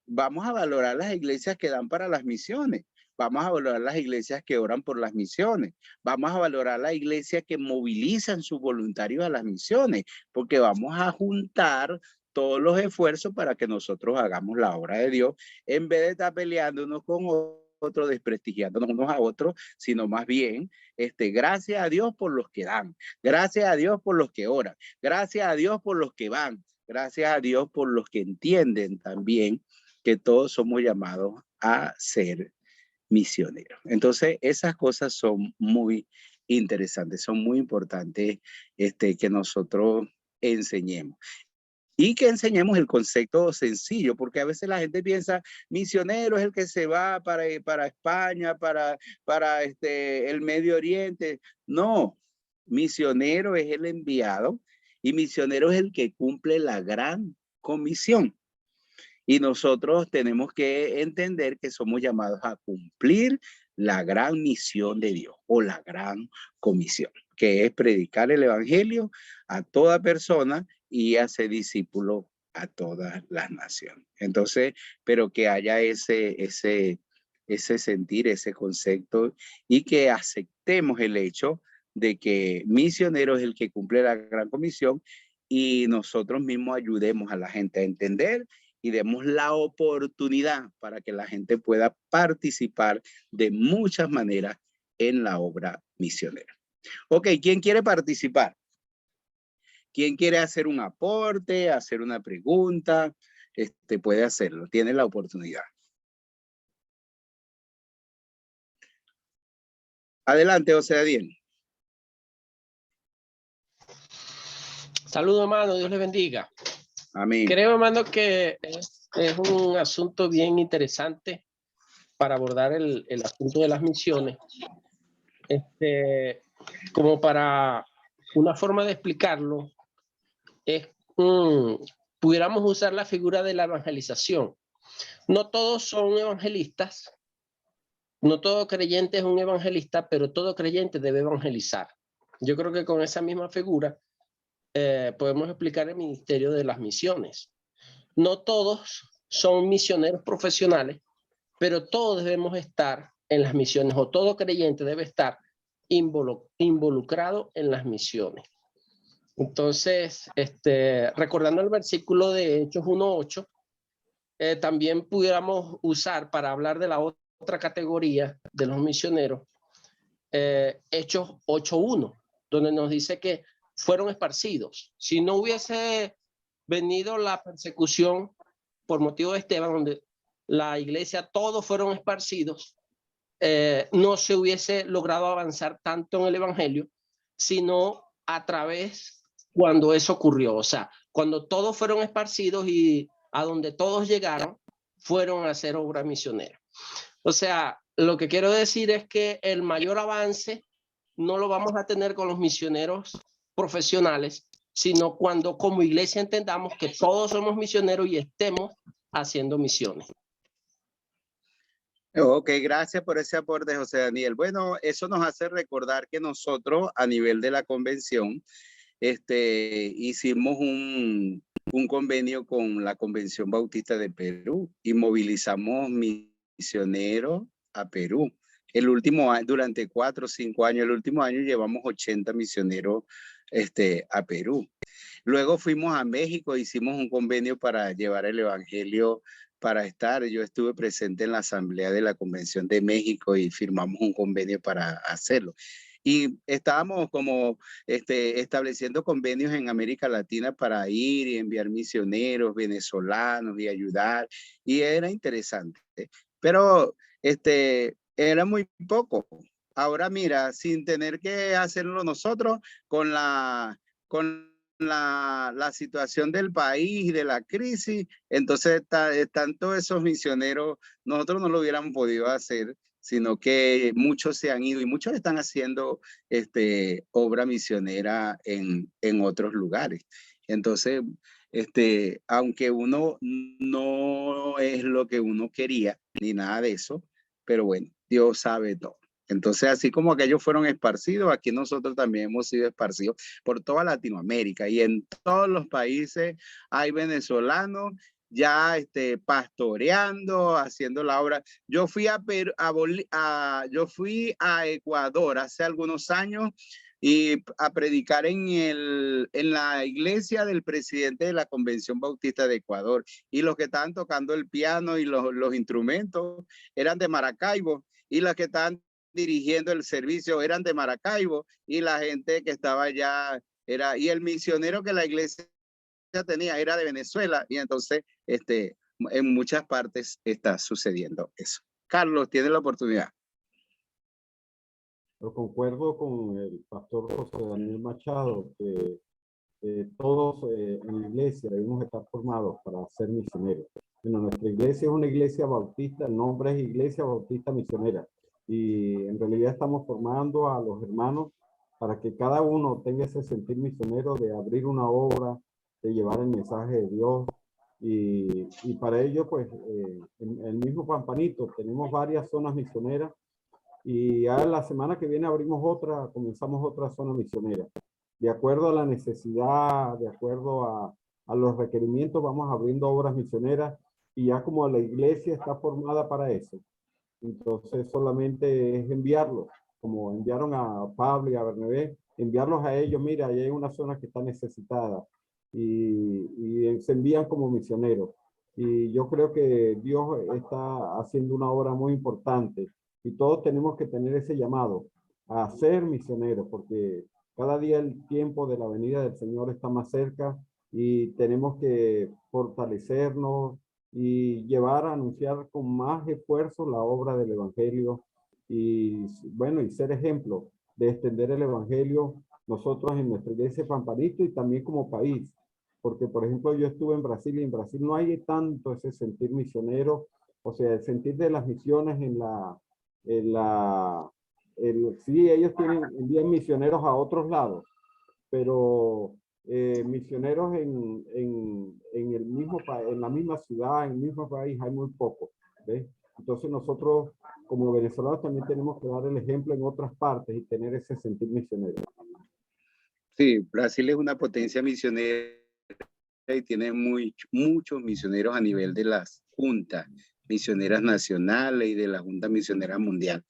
Vamos a valorar las iglesias que dan para las misiones. Vamos a valorar las iglesias que oran por las misiones. Vamos a valorar las iglesias que movilizan sus voluntarios a las misiones, porque vamos a juntar todos los esfuerzos para que nosotros hagamos la obra de Dios, en vez de estar peleándonos con otros, desprestigiándonos unos a otros, sino más bien, gracias a Dios por los que dan, gracias a Dios por los que oran, gracias a Dios por los que van, gracias a Dios por los que entienden también que todos somos llamados a ser misioneros. Entonces, esas cosas son muy interesantes, son muy importantes que nosotros enseñemos. Y que enseñemos el concepto sencillo, porque a veces la gente piensa, misionero es el que se va para España, para el Medio Oriente. No, misionero es el enviado y misionero es el que cumple la gran comisión. Y nosotros tenemos que entender que somos llamados a cumplir la gran misión de Dios o la gran comisión, que es predicar el evangelio a toda persona y hacer discípulos a todas las naciones. Entonces, pero que haya ese sentir, ese concepto, y que aceptemos el hecho de que misionero es el que cumple la gran comisión, y nosotros mismos ayudemos a la gente a entender y demos la oportunidad para que la gente pueda participar de muchas maneras en la obra misionera. Ok, ¿quién quiere participar? ¿Quién quiere hacer un aporte, hacer una pregunta? Puede hacerlo, tiene la oportunidad. Adelante, José Adiel.
Saludos, hermano. Dios les bendiga.
Amén.
Creo, hermano, que es un asunto bien interesante para abordar el asunto de las misiones. Como para una forma de explicarlo, pudiéramos usar la figura de la evangelización. No todos son evangelistas, no todo creyente es un evangelista, pero todo creyente debe evangelizar. Yo creo que con esa misma figura podemos explicar el ministerio de las misiones. No todos son misioneros profesionales, pero todos debemos estar en las misiones, o todo creyente debe estar involucrado en las misiones. Entonces, recordando el versículo de Hechos 1:8, también pudiéramos usar para hablar de la otra categoría de los misioneros, Hechos 8:1, donde nos dice que fueron esparcidos. Si no hubiese venido la persecución por motivo de Esteban, donde la iglesia, todos fueron esparcidos, no se hubiese logrado avanzar tanto en el evangelio, sino a través cuando eso ocurrió. O sea, cuando todos fueron esparcidos y a donde todos llegaron, fueron a hacer obra misionera. O sea, lo que quiero decir es que el mayor avance no lo vamos a tener con los misioneros profesionales, sino cuando como iglesia entendamos que todos somos misioneros y estemos haciendo misiones.
Ok, gracias por ese aporte, José Daniel. Bueno, eso nos hace recordar que nosotros a nivel de la convención hicimos un convenio con la Convención Bautista de Perú y movilizamos misioneros a Perú. El último año, durante 4 o 5 años, el último año llevamos 80 misioneros a Perú. Luego fuimos a México, hicimos un convenio para llevar el evangelio para estar. Yo estuve presente en la asamblea de la Convención de México y firmamos un convenio para hacerlo. Y estábamos como estableciendo convenios en América Latina para ir y enviar misioneros venezolanos y ayudar. Y era interesante. Pero era muy poco. Ahora mira, sin tener que hacerlo nosotros, con la situación del país y de la crisis, entonces están todos esos misioneros, nosotros no lo hubiéramos podido hacer, sino que muchos se han ido y muchos están haciendo obra misionera en otros lugares. Entonces, aunque uno no es lo que uno quería, ni nada de eso, pero bueno, Dios sabe todo. Entonces, así como aquellos fueron esparcidos, aquí nosotros también hemos sido esparcidos por toda Latinoamérica y en todos los países hay venezolanos ya pastoreando, haciendo la obra. Yo fui yo fui a Ecuador hace algunos años y a predicar en la iglesia del presidente de la Convención Bautista de Ecuador, y los que estaban tocando el piano y los instrumentos eran de Maracaibo, y los que estaban dirigiendo el servicio eran de Maracaibo, y la gente que estaba allá y el misionero que la iglesia tenía era de Venezuela, y entonces en muchas partes está sucediendo eso. Carlos, tiene la oportunidad.
Yo concuerdo con el pastor José Daniel Machado, que todos en la iglesia debemos estar formados para ser misioneros. Bueno, nuestra iglesia es una iglesia bautista, el nombre es Iglesia Bautista Misionera, y en realidad estamos formando a los hermanos para que cada uno tenga ese sentir misionero de abrir una obra, de llevar el mensaje de Dios, y para ello, pues, en el mismo Pampanito tenemos varias zonas misioneras, y ya la semana que viene abrimos comenzamos otra zona misionera. De acuerdo a la necesidad, de acuerdo a los requerimientos, vamos abriendo obras misioneras, y ya como la iglesia está formada para eso, entonces solamente es enviarlos, como enviaron a Pablo y a Bernabé, enviarlos a ellos. Mira, ahí hay una zona que está necesitada, y se envían como misioneros. Y yo creo que Dios está haciendo una obra muy importante y todos tenemos que tener ese llamado a ser misioneros, porque cada día el tiempo de la venida del Señor está más cerca y tenemos que fortalecernos y llevar a anunciar con más esfuerzo la obra del Evangelio y bueno, y ser ejemplo de extender el Evangelio nosotros en nuestra iglesia Pamparito y también como país. Porque, por ejemplo, yo estuve en Brasil y en Brasil no hay tanto ese sentir misionero, o sea, el sentir de las misiones sí, ellos envían misioneros a otros lados, pero misioneros en la misma ciudad, en el mismo país, hay muy pocos, ¿ves? Entonces nosotros como venezolanos también tenemos que dar el ejemplo en otras partes y tener ese sentir misionero.
Sí, Brasil es una potencia misionera y tiene muchos misioneros a nivel de las juntas misioneras nacionales y de la Junta Misionera Mundial.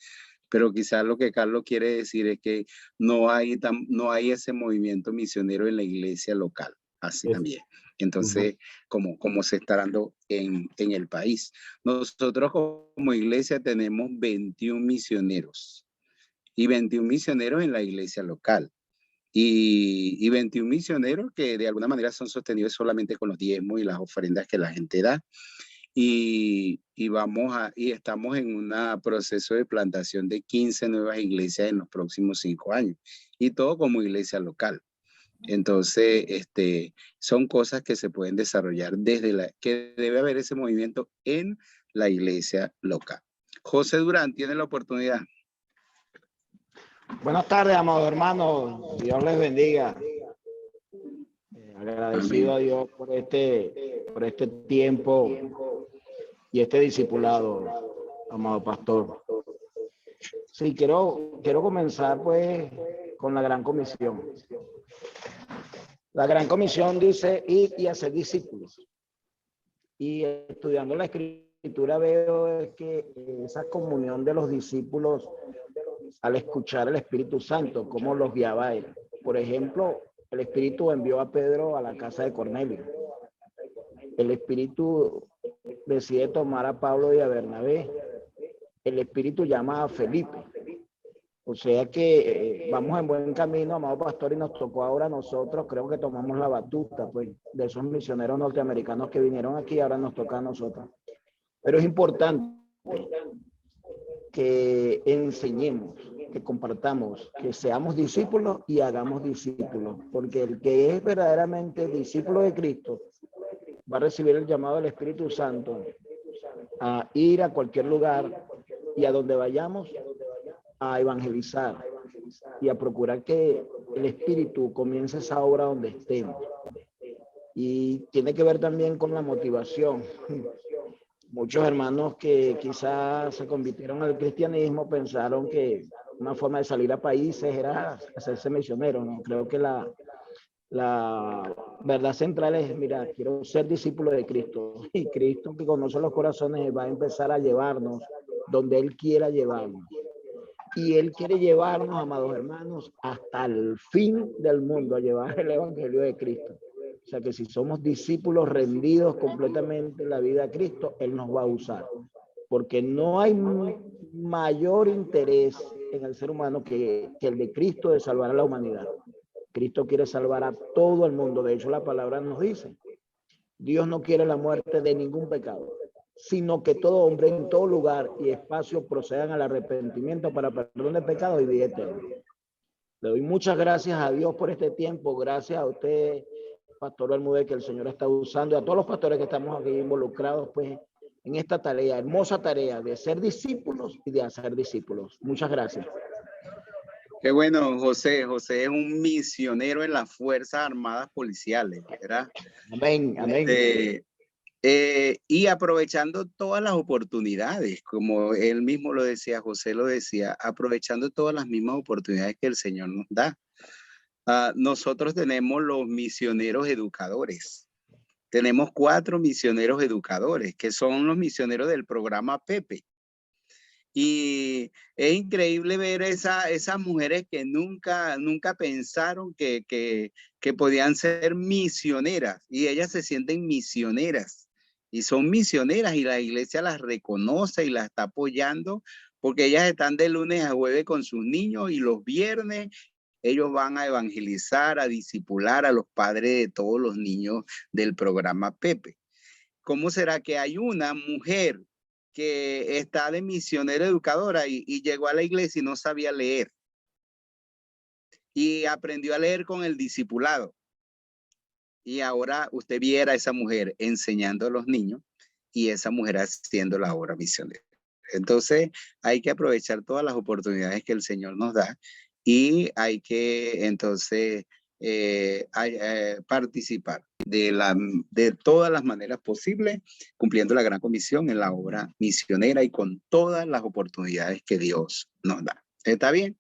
Pero quizás lo que Carlos quiere decir es que no hay ese movimiento misionero en la iglesia local, así también. Entonces, como se está dando en el país. Nosotros como iglesia tenemos 21 misioneros y 21 misioneros en la iglesia local. Y 21 misioneros que de alguna manera son sostenidos solamente con los diezmos y las ofrendas que la gente da. Y estamos en un proceso de plantación de 15 nuevas iglesias en los próximos 5 años. Y todo como iglesia local. Entonces, son cosas que se pueden desarrollar que debe haber ese movimiento en la iglesia local. José Durán tiene la oportunidad.
Buenas tardes, amados hermanos. Dios les bendiga. Agradecido a Dios por este tiempo y este discipulado, amado pastor. Sí, quiero comenzar pues con la Gran Comisión. La Gran Comisión dice ir y hacer discípulos. Y estudiando la Escritura veo que esa comunión de los discípulos al escuchar el Espíritu Santo, cómo los guiaba a él. Por ejemplo, el Espíritu envió a Pedro a la casa de Cornelio. El Espíritu decide tomar a Pablo y a Bernabé. El Espíritu llama a Felipe. O sea que vamos en buen camino, amado pastor, y nos tocó ahora a nosotros, creo que tomamos la batuta, pues, de esos misioneros norteamericanos que vinieron aquí, ahora nos toca a nosotros. Pero es importante que enseñemos, que compartamos, que seamos discípulos y hagamos discípulos, porque el que es verdaderamente discípulo de Cristo va a recibir el llamado del Espíritu Santo a ir a cualquier lugar y a donde vayamos a evangelizar y a procurar que el Espíritu comience esa obra donde estemos. Y tiene que ver también con la motivación. Muchos hermanos que quizás se convirtieron al cristianismo pensaron que una forma de salir a países era hacerse misionero, ¿no? Creo que la verdad central es, mira, quiero ser discípulo de Cristo. Y Cristo, que conoce los corazones, va a empezar a llevarnos donde Él quiera llevarnos. Y Él quiere llevarnos, amados hermanos, hasta el fin del mundo, a llevar el Evangelio de Cristo. O sea que si somos discípulos rendidos completamente en la vida a Cristo, Él nos va a usar. Porque no hay mayor interés en el ser humano que el de Cristo de salvar a la humanidad. Cristo quiere salvar a todo el mundo. De hecho, la palabra nos dice, Dios no quiere la muerte de ningún pecado, sino que todo hombre en todo lugar y espacio procedan al arrepentimiento para perdón de pecados y vida eterna. Le doy muchas gracias a Dios por este tiempo. Gracias a usted, Pastor Bermúdez, que el Señor está usando, y a todos los pastores que estamos aquí involucrados pues en esta tarea, hermosa tarea de ser discípulos y de hacer discípulos. Muchas gracias.
Qué bueno, José. José es un misionero en las Fuerzas Armadas Policiales, ¿verdad?
Amén, amén.
Y aprovechando todas las oportunidades, como él mismo lo decía, José lo decía, aprovechando todas las mismas oportunidades que el Señor nos da. Nosotros tenemos los misioneros educadores. Tenemos 4 misioneros educadores, que son los misioneros del programa Pepe. Y es increíble ver esas mujeres que nunca pensaron que podían ser misioneras, y ellas se sienten misioneras y son misioneras y la iglesia las reconoce y las está apoyando porque ellas están de lunes a jueves con sus niños y los viernes ellos van a evangelizar, a discipular a los padres de todos los niños del programa Pepe. ¿Cómo será que hay una mujer que está de misionera educadora y llegó a la iglesia y no sabía leer? Y aprendió a leer con el discipulado. Y ahora usted viera a esa mujer enseñando a los niños y esa mujer haciendo la obra misionera. Entonces hay que aprovechar todas las oportunidades que el Señor nos da y hay que entonces participar de todas las maneras posibles, cumpliendo la gran comisión en la obra misionera y con todas las oportunidades que Dios nos da. ¿Está bien?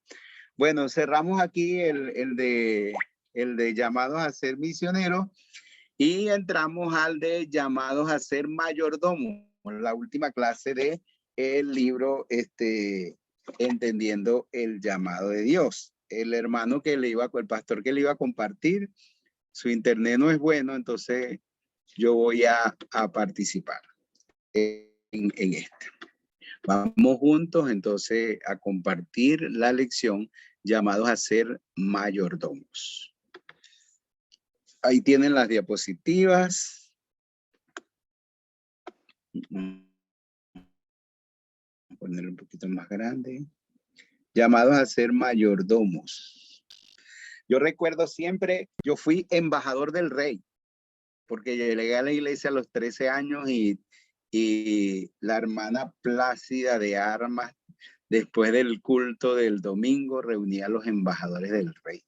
Bueno, cerramos aquí el de llamados a ser misioneros y entramos al de llamados a ser mayordomo, la última clase de el libro Entendiendo el llamado de Dios. El hermano el pastor que le iba a compartir, su internet no es bueno, entonces yo voy a participar en este. Vamos juntos entonces a compartir la lección llamados a ser mayordomos. Ahí tienen las diapositivas. Voy a ponerlo un poquito más grande. Llamados a ser mayordomos. Yo recuerdo siempre, yo fui embajador del rey, porque llegué a la iglesia a los 13 años y la hermana Plácida de Armas, después del culto del domingo, reunía a los embajadores del rey.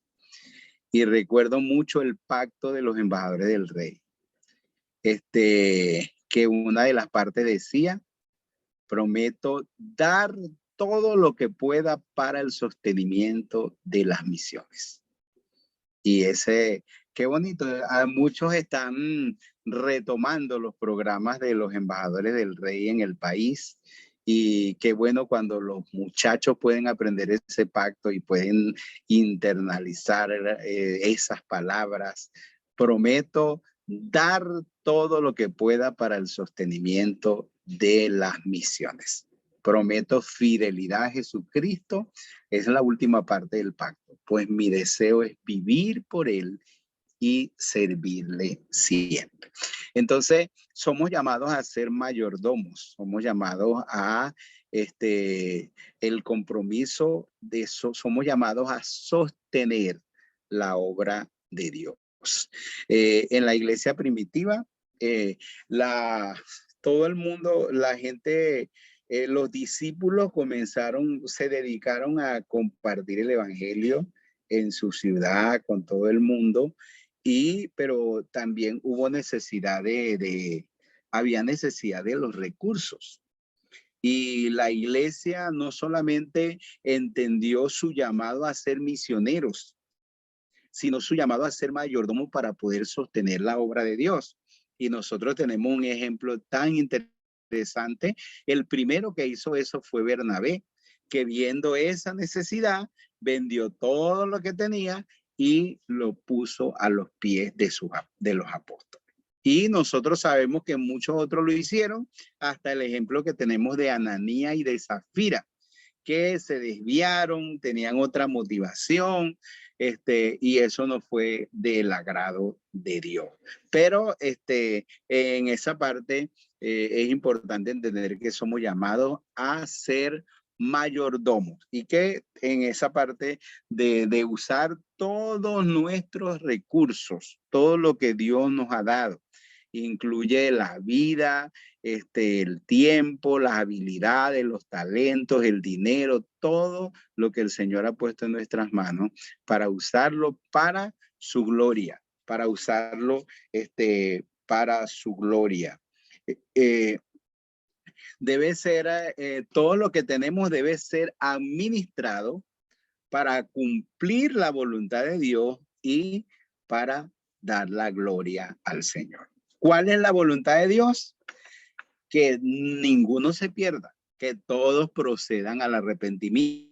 Y recuerdo mucho el pacto de los embajadores del rey. Que una de las partes decía, prometo dar todo lo que pueda para el sostenimiento de las misiones. Y qué bonito, muchos están retomando los programas de los embajadores del rey en el país y qué bueno cuando los muchachos pueden aprender ese pacto y pueden internalizar esas palabras. Prometo dar todo lo que pueda para el sostenimiento de las misiones. Prometo fidelidad a Jesucristo. Es la última parte del pacto. Pues mi deseo es vivir por él y servirle siempre. Entonces, somos llamados a ser mayordomos. Somos llamados a el compromiso de eso. Somos llamados a sostener la obra de Dios. En la iglesia primitiva, todo el mundo, la gente, los discípulos se dedicaron a compartir el evangelio en su ciudad, con todo el mundo, pero también hubo necesidad había necesidad de los recursos. Y la iglesia no solamente entendió su llamado a ser misioneros, sino su llamado a ser mayordomo para poder sostener la obra de Dios. Y nosotros tenemos un ejemplo tan interesante. El primero que hizo eso fue Bernabé, que viendo esa necesidad, vendió todo lo que tenía y lo puso a los pies de los apóstoles. Y nosotros sabemos que muchos otros lo hicieron, hasta el ejemplo que tenemos de Ananías y de Zafira, que se desviaron, tenían otra motivación, y eso no fue del agrado de Dios. Pero en esa parte es importante entender que somos llamados a ser mayordomos y que en esa parte de usar todos nuestros recursos, todo lo que Dios nos ha dado, incluye la vida, el tiempo, las habilidades, los talentos, el dinero, todo lo que el Señor ha puesto en nuestras manos para usarlo para su gloria, para usarlo para su gloria. Debe ser, todo lo que tenemos debe ser administrado para cumplir la voluntad de Dios y para dar la gloria al Señor. ¿Cuál es la voluntad de Dios? Que ninguno se pierda, que todos procedan al arrepentimiento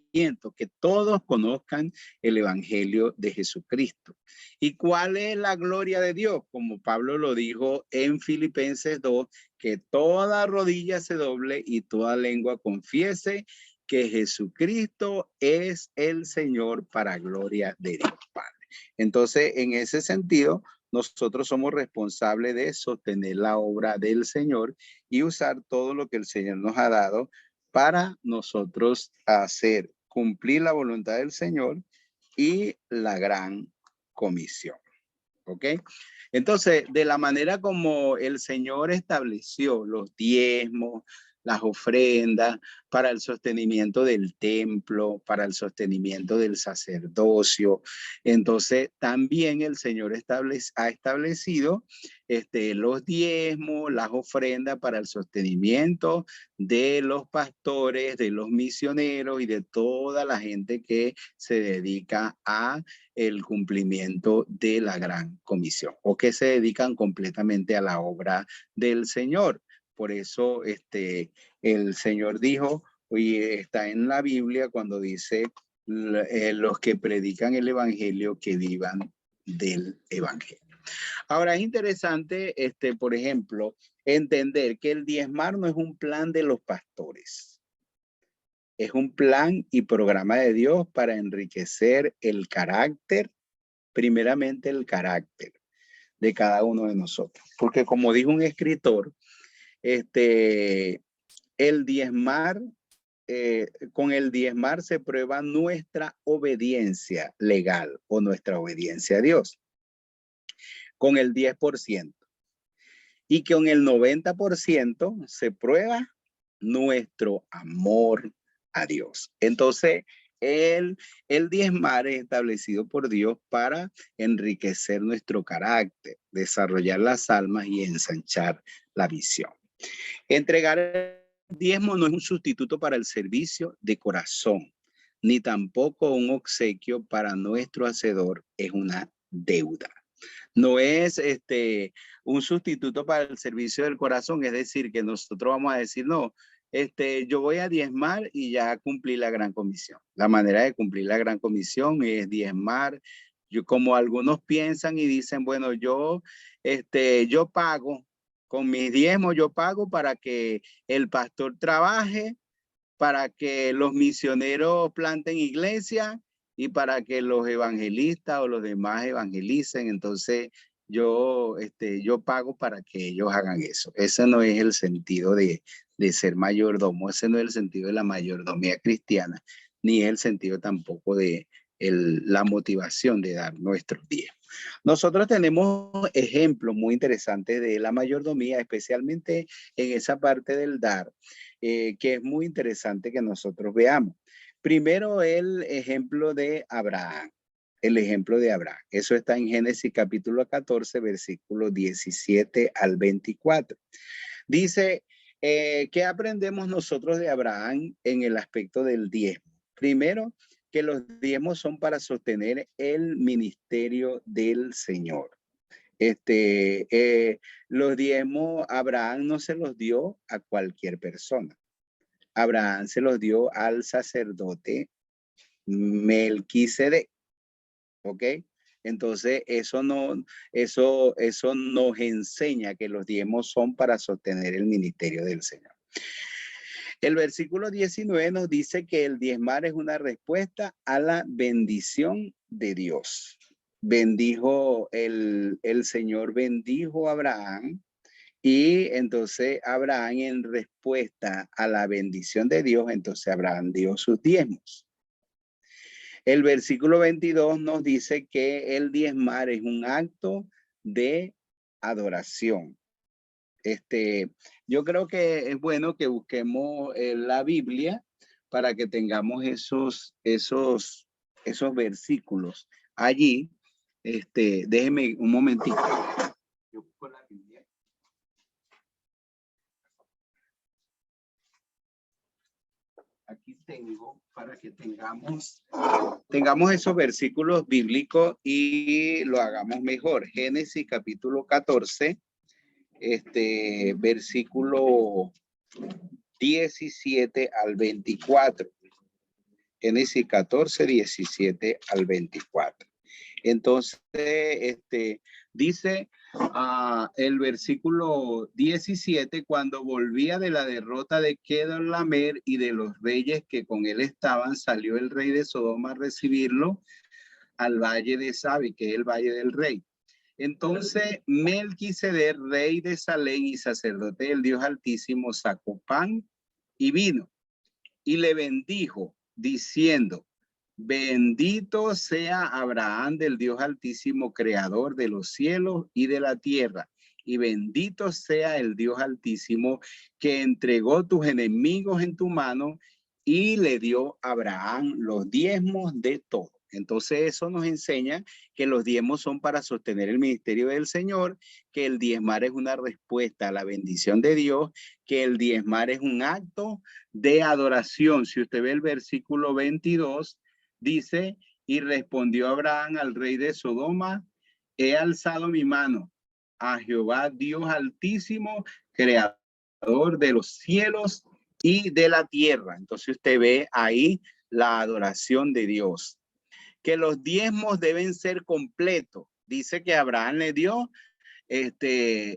que todos conozcan el evangelio de Jesucristo. ¿Y cuál es la gloria de Dios? Como Pablo lo dijo en Filipenses 2, que toda rodilla se doble y toda lengua confiese que Jesucristo es el Señor, para gloria de Dios Padre. Entonces, en ese sentido, nosotros somos responsables de sostener la obra del Señor y usar todo lo que el Señor nos ha dado para nosotros hacer, cumplir la voluntad del Señor y la gran comisión. ¿Ok? Entonces, de la manera como el Señor estableció los diezmos, las ofrendas para el sostenimiento del templo, para el sostenimiento del sacerdocio, entonces también el Señor ha establecido los diezmos, las ofrendas para el sostenimiento de los pastores, de los misioneros y de toda la gente que se dedica a el cumplimiento de la gran comisión, o que se dedican completamente a la obra del Señor. Por eso el Señor dijo, y está en la Biblia cuando dice, los que predican el evangelio, que vivan del evangelio. Ahora es interesante, por ejemplo, entender que el diezmar no es un plan de los pastores. Es un plan y programa de Dios para enriquecer el carácter, primeramente el carácter de cada uno de nosotros. Porque como dijo un escritor, el diezmar, con el diezmar se prueba nuestra obediencia legal o nuestra obediencia a Dios. Con el 10%. Y con el 90% se prueba nuestro amor a Dios. Entonces, el diezmar es establecido por Dios para enriquecer nuestro carácter, desarrollar las almas y ensanchar la visión. Entregar el diezmo no es un sustituto para el servicio de corazón, ni tampoco un obsequio para nuestro hacedor, es una deuda. No es un sustituto para el servicio del corazón, es decir, que nosotros vamos a decir, no, yo voy a diezmar y ya cumplí la gran comisión. La manera de cumplir la gran comisión es diezmar. Como algunos piensan y dicen, bueno, yo pago, con mis diezmos yo pago para que el pastor trabaje, para que los misioneros planten iglesia y para que los evangelistas o los demás evangelicen. Entonces yo pago para que ellos hagan eso. Ese no es el sentido de ser mayordomo. Ese no es el sentido de la mayordomía cristiana, ni es el sentido tampoco de la motivación de dar nuestros diezmos. Nosotros tenemos ejemplos muy interesantes de la mayordomía, especialmente en esa parte del dar, que es muy interesante que nosotros veamos. Primero, el ejemplo de Abraham. El ejemplo de Abraham. Eso está en Génesis capítulo 14, versículos 17 al 24. Dice, ¿qué aprendemos nosotros de Abraham en el aspecto del diezmo? Primero, que los diezmos son para sostener el ministerio del Señor. Los diezmos, Abraham no se los dio a cualquier persona. Abraham se los dio al sacerdote Melquisedec. ¿Ok? Entonces, eso nos enseña que los diezmos son para sostener el ministerio del Señor. El versículo 19 nos dice que el diezmar es una respuesta a la bendición de Dios. Bendijo el Señor, bendijo a Abraham, y entonces Abraham, en respuesta a la bendición de Dios, entonces Abraham dio sus diezmos. El versículo 22 nos dice que el diezmar es un acto de adoración. Yo creo que es bueno que busquemos la Biblia para que tengamos esos versículos allí. Déjeme un momentito. Yo busco la Biblia. Aquí tengo para que tengamos esos versículos bíblicos y lo hagamos mejor. Génesis capítulo 14. Versículo 17 al 24. Génesis 14, 17 al 24. Entonces, dice el versículo 17, cuando volvía de la derrota de Kedorlaomer y de los reyes que con él estaban, salió el rey de Sodoma a recibirlo al valle de Sabi, que es el valle del rey. Entonces, Melquisedec, rey de Salem y sacerdote del Dios Altísimo, sacó pan y vino y le bendijo, diciendo: bendito sea Abraham del Dios Altísimo, creador de los cielos y de la tierra, y bendito sea el Dios Altísimo que entregó tus enemigos en tu mano, y le dio a Abraham los diezmos de todo. Entonces eso nos enseña que los diezmos son para sostener el ministerio del Señor, que el diezmar es una respuesta a la bendición de Dios, que el diezmar es un acto de adoración. Si usted ve el versículo 22, dice: y respondió Abraham al rey de Sodoma: he alzado mi mano a Jehová Dios Altísimo, creador de los cielos y de la tierra. Entonces usted ve ahí la adoración de Dios. Que los diezmos deben ser completos. Dice que Abraham le dio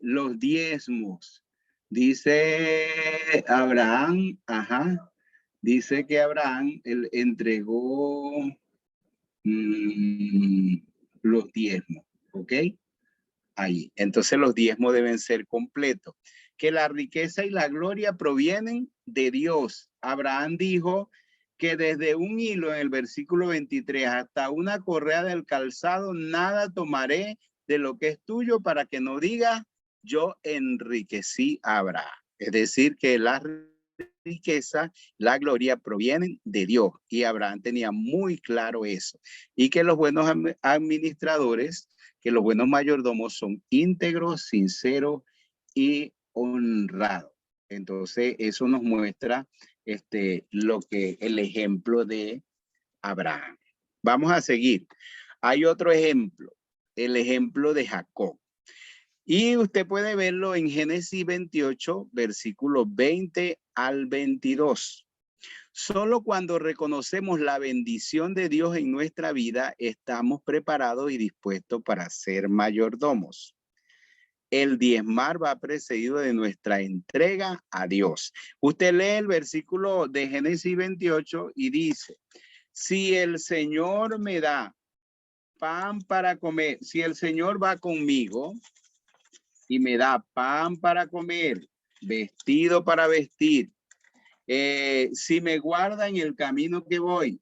los diezmos. Dice Abraham, dice que Abraham él entregó los diezmos, ¿ok? Ahí. Entonces los diezmos deben ser completos. Que la riqueza y la gloria provienen de Dios. Abraham dijo que desde un hilo en el versículo 23 hasta una correa del calzado, nada tomaré de lo que es tuyo, para que no diga: yo enriquecí a Abraham. Es decir, que la riqueza, la gloria provienen de Dios, y Abraham tenía muy claro eso. Y que los buenos administradores, que los buenos mayordomos son íntegros, sinceros y honrados. Entonces eso nos muestra lo que el ejemplo de Abraham. Vamos a seguir. Hay otro ejemplo, el ejemplo de Jacob. Y usted puede verlo en Génesis 28, versículos 20 al 22. Solo cuando reconocemos la bendición de Dios en nuestra vida, estamos preparados y dispuestos para ser mayordomos. El diezmar va precedido de nuestra entrega a Dios. Usted lee el versículo de Génesis 28 y dice: si el Señor me da pan para comer, si el Señor va conmigo y me da pan para comer, vestido para vestir, si me guarda en el camino que voy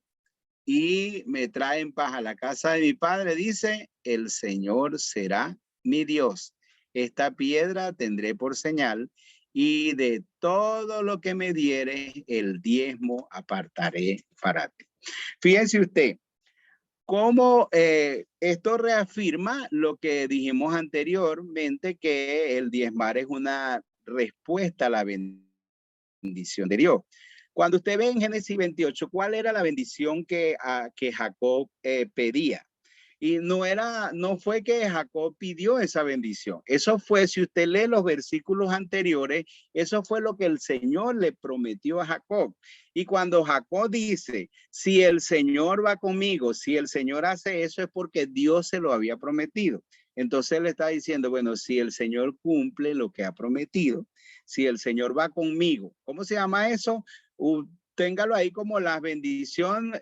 y me trae en paz a la casa de mi padre, dice: el Señor será mi Dios. Esta piedra tendré por señal, y de todo lo que me diere, el diezmo apartaré para ti. Fíjense usted cómo esto reafirma lo que dijimos anteriormente, que el diezmar es una respuesta a la bendición de Dios. Cuando usted ve en Génesis 28, ¿cuál era la bendición que Jacob pedía? Y no fue que Jacob pidió esa bendición. Eso fue, si usted lee los versículos anteriores, eso fue lo que el Señor le prometió a Jacob. Y cuando Jacob dice: si el Señor va conmigo, si el Señor hace eso, es porque Dios se lo había prometido. Entonces le está diciendo: bueno, si el Señor cumple lo que ha prometido, si el Señor va conmigo, ¿cómo se llama eso? Téngalo ahí como la bendición.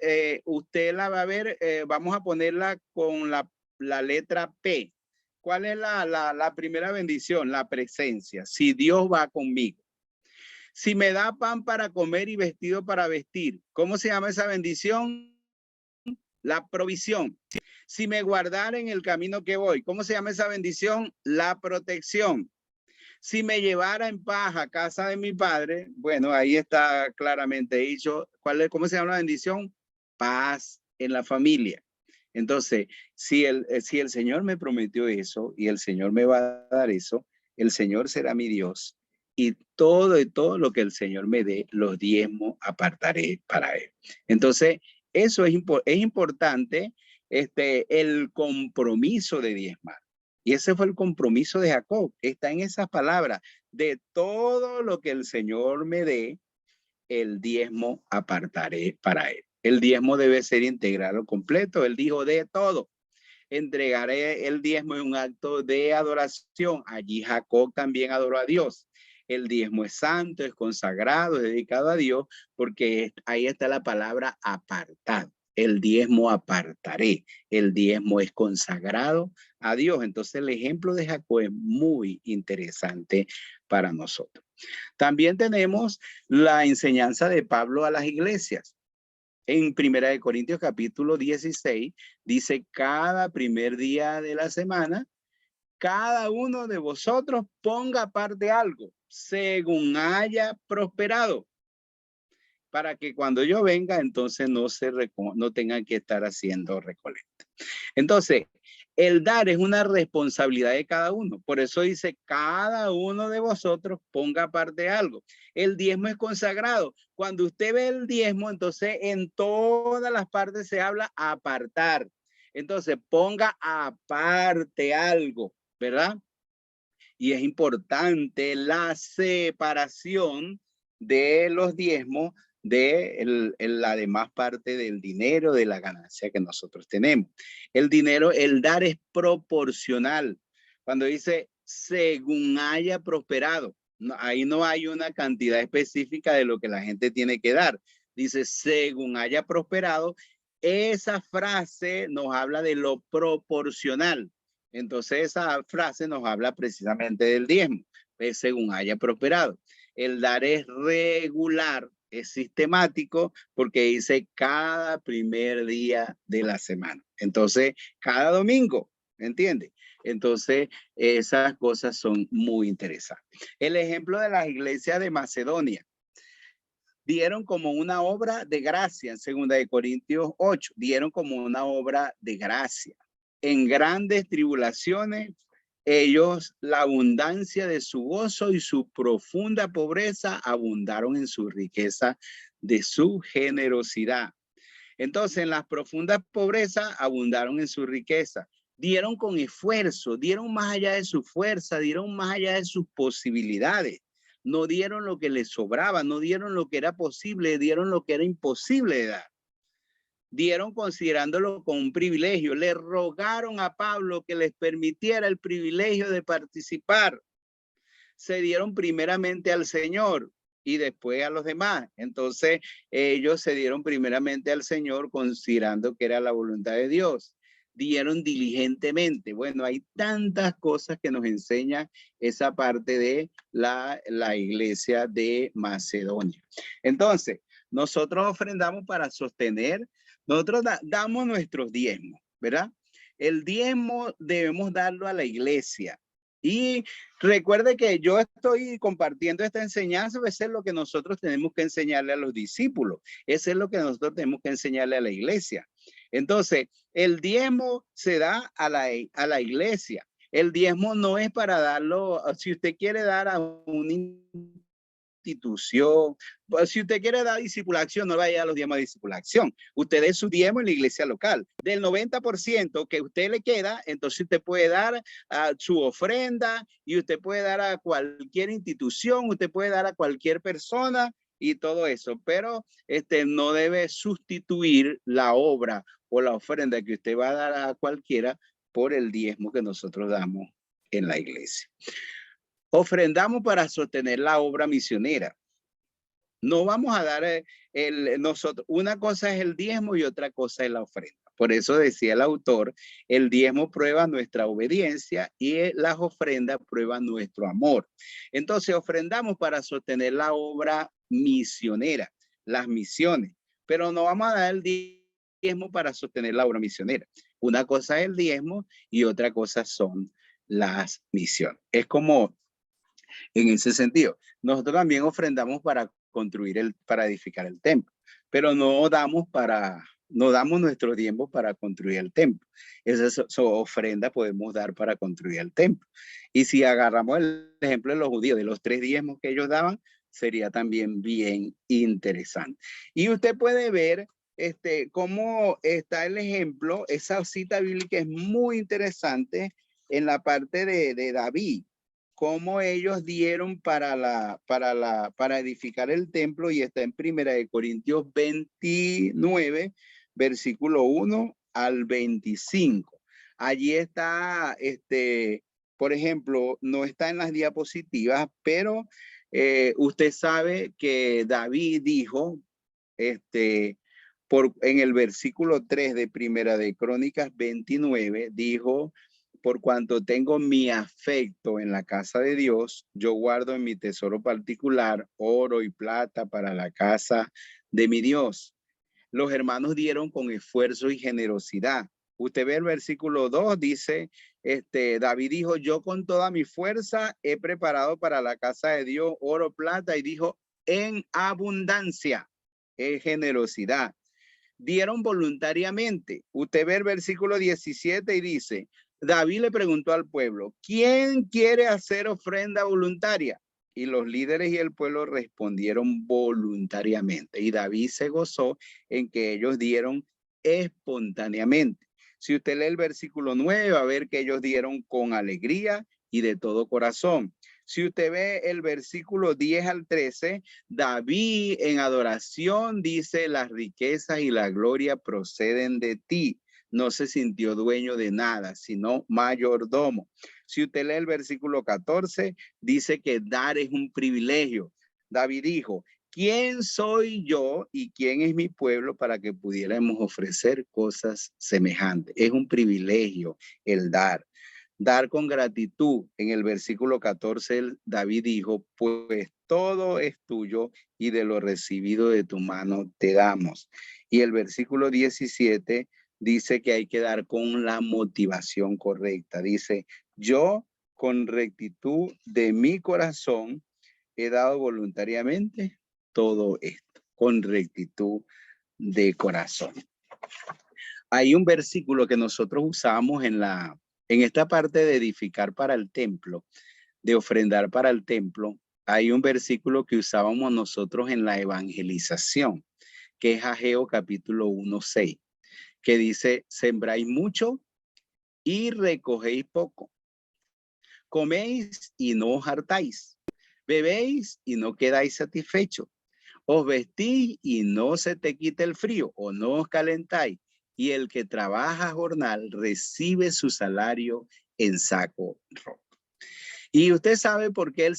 Usted la va a ver, vamos a ponerla con la letra P. ¿Cuál es la primera bendición? La presencia. Si Dios va conmigo. Si me da pan para comer y vestido para vestir, ¿cómo se llama esa bendición? La provisión. Si me guardara en el camino que voy, ¿cómo se llama esa bendición? La protección. Si me llevara en paz a casa de mi padre, bueno, ahí está claramente dicho. ¿Cómo se llama la bendición? Paz en la familia. Entonces, si el Señor me prometió eso y el Señor me va a dar eso, el Señor será mi Dios, y todo lo que el Señor me dé, los diezmos apartaré para él. Entonces, eso es importante, el compromiso de diezmar. Y ese fue el compromiso de Jacob. Está en esas palabras: de todo lo que el Señor me dé, el diezmo apartaré para él. El diezmo debe ser integral o completo. Él dijo de todo. Entregaré el diezmo en un acto de adoración. Allí Jacob también adoró a Dios. El diezmo es santo, es consagrado, es dedicado a Dios, porque ahí está la palabra apartado. El diezmo apartaré. El diezmo es consagrado a Dios. Entonces el ejemplo de Jacob es muy interesante para nosotros. También tenemos la enseñanza de Pablo a las iglesias. En 1 Corintios capítulo 16 dice: cada primer día de la semana, cada uno de vosotros ponga aparte algo, según haya prosperado, para que cuando yo venga, entonces no tengan que estar haciendo recolecta. Entonces, el dar es una responsabilidad de cada uno. Por eso dice: cada uno de vosotros ponga aparte algo. El diezmo es consagrado. Cuando usted ve el diezmo, entonces en todas las partes se habla apartar. Entonces, ponga aparte algo, ¿verdad? Y es importante la separación de los diezmos de la demás parte del dinero, de la ganancia que nosotros tenemos. El dinero, el dar es proporcional. Cuando dice según haya prosperado, ahí no hay una cantidad específica de lo que la gente tiene que dar. Dice según haya prosperado. Esa frase nos habla de lo proporcional. Entonces esa frase nos habla precisamente del diezmo, es según haya prosperado. El dar es regular, es sistemático, porque dice cada primer día de la semana. Entonces, cada domingo, ¿entiende? Entonces, esas cosas son muy interesantes. El ejemplo de las iglesias de Macedonia. Dieron como una obra de gracia, en 2 Corintios 8, dieron como una obra de gracia. En grandes tribulaciones, ellos, la abundancia de su gozo y su profunda pobreza abundaron en su riqueza de su generosidad. Entonces, en las profundas pobrezas abundaron en su riqueza. Dieron con esfuerzo, dieron más allá de su fuerza, dieron más allá de sus posibilidades. No dieron lo que les sobraba, no dieron lo que era posible, dieron lo que era imposible de dar. Dieron considerándolo como un privilegio. Le rogaron a Pablo que les permitiera el privilegio de participar. Se dieron primeramente al Señor y después a los demás. Entonces ellos se dieron primeramente al Señor considerando que era la voluntad de Dios. Dieron diligentemente. Bueno, hay tantas cosas que nos enseña esa parte de la iglesia de Macedonia. Entonces, nosotros ofrendamos para sostener. Nosotros damos nuestros diezmos, ¿verdad? El diezmo debemos darlo a la iglesia. Y recuerde que yo estoy compartiendo esta enseñanza, eso es lo que nosotros tenemos que enseñarle a los discípulos. Eso es lo que nosotros tenemos que enseñarle a la iglesia. Entonces, el diezmo se da a la iglesia. El diezmo no es para darlo, si usted quiere dar a un institución. Pues si usted quiere dar discipulación, no vaya a los diezmos de discipulación. Usted dé su diezmo en la iglesia local. Del 90% que usted le queda, entonces usted puede dar su ofrenda y usted puede dar a cualquier institución, usted puede dar a cualquier persona y todo eso, pero no debe sustituir la obra o la ofrenda que usted va a dar a cualquiera por el diezmo que nosotros damos en la iglesia. Ofrendamos para sostener la obra misionera. No vamos a dar nosotros. Una cosa es el diezmo y otra cosa es la ofrenda. Por eso decía el autor, el diezmo prueba nuestra obediencia y las ofrendas prueban nuestro amor. Entonces ofrendamos para sostener la obra misionera, las misiones. Pero no vamos a dar el diezmo para sostener la obra misionera. Una cosa es el diezmo y otra cosa son las misiones. Es como en ese sentido. Nosotros también ofrendamos para para edificar el templo, pero no damos nuestro tiempo para construir el templo. Esa ofrenda podemos dar para construir el templo. Y si agarramos el ejemplo de los judíos, de los 3 diezmos que ellos daban, sería también bien interesante. Y usted puede ver cómo está el ejemplo. Esa cita bíblica es muy interesante en la parte de David. cómo ellos dieron para edificar el templo, y está en Primera de Corintios 29, versículo 1 al 25. Allí está, por ejemplo, no está en las diapositivas, pero usted sabe que David dijo, en el versículo 3 de Primera de Crónicas 29, dijo: por cuanto tengo mi afecto en la casa de Dios, yo guardo en mi tesoro particular oro y plata para la casa de mi Dios. Los hermanos dieron con esfuerzo y generosidad. Usted ve el versículo 2, dice, David dijo: yo con toda mi fuerza he preparado para la casa de Dios oro, plata, y dijo, en abundancia, es generosidad. Dieron voluntariamente. Usted ve el versículo 17 y dice: David le preguntó al pueblo: ¿quién quiere hacer ofrenda voluntaria? Y los líderes y el pueblo respondieron voluntariamente. Y David se gozó en que ellos dieron espontáneamente. Si usted lee el versículo 9, va a ver que ellos dieron con alegría y de todo corazón. Si usted ve el versículo 10 al 13, David en adoración dice: las riquezas y la gloria proceden de ti. No se sintió dueño de nada, sino mayordomo. Si usted lee el versículo 14, dice que dar es un privilegio. David dijo: ¿quién soy yo y quién es mi pueblo para que pudiéramos ofrecer cosas semejantes? Es un privilegio el dar. Dar con gratitud. En el versículo 14, David dijo: pues todo es tuyo y de lo recibido de tu mano te damos. Y el versículo 17 dice que hay que dar con la motivación correcta. Dice: yo con rectitud de mi corazón he dado voluntariamente todo esto, con rectitud de corazón. Hay un versículo que nosotros usamos en esta parte de edificar para el templo, de ofrendar para el templo. Hay un versículo que usábamos nosotros en la evangelización, que es Ageo capítulo 1:6, que dice: sembráis mucho y recogéis poco. Coméis y no os hartáis. Bebéis y no quedáis satisfechos. Os vestís y no se te quita el frío, o no os calentáis. Y el que trabaja jornal recibe su salario en saco roto. Y usted sabe por qué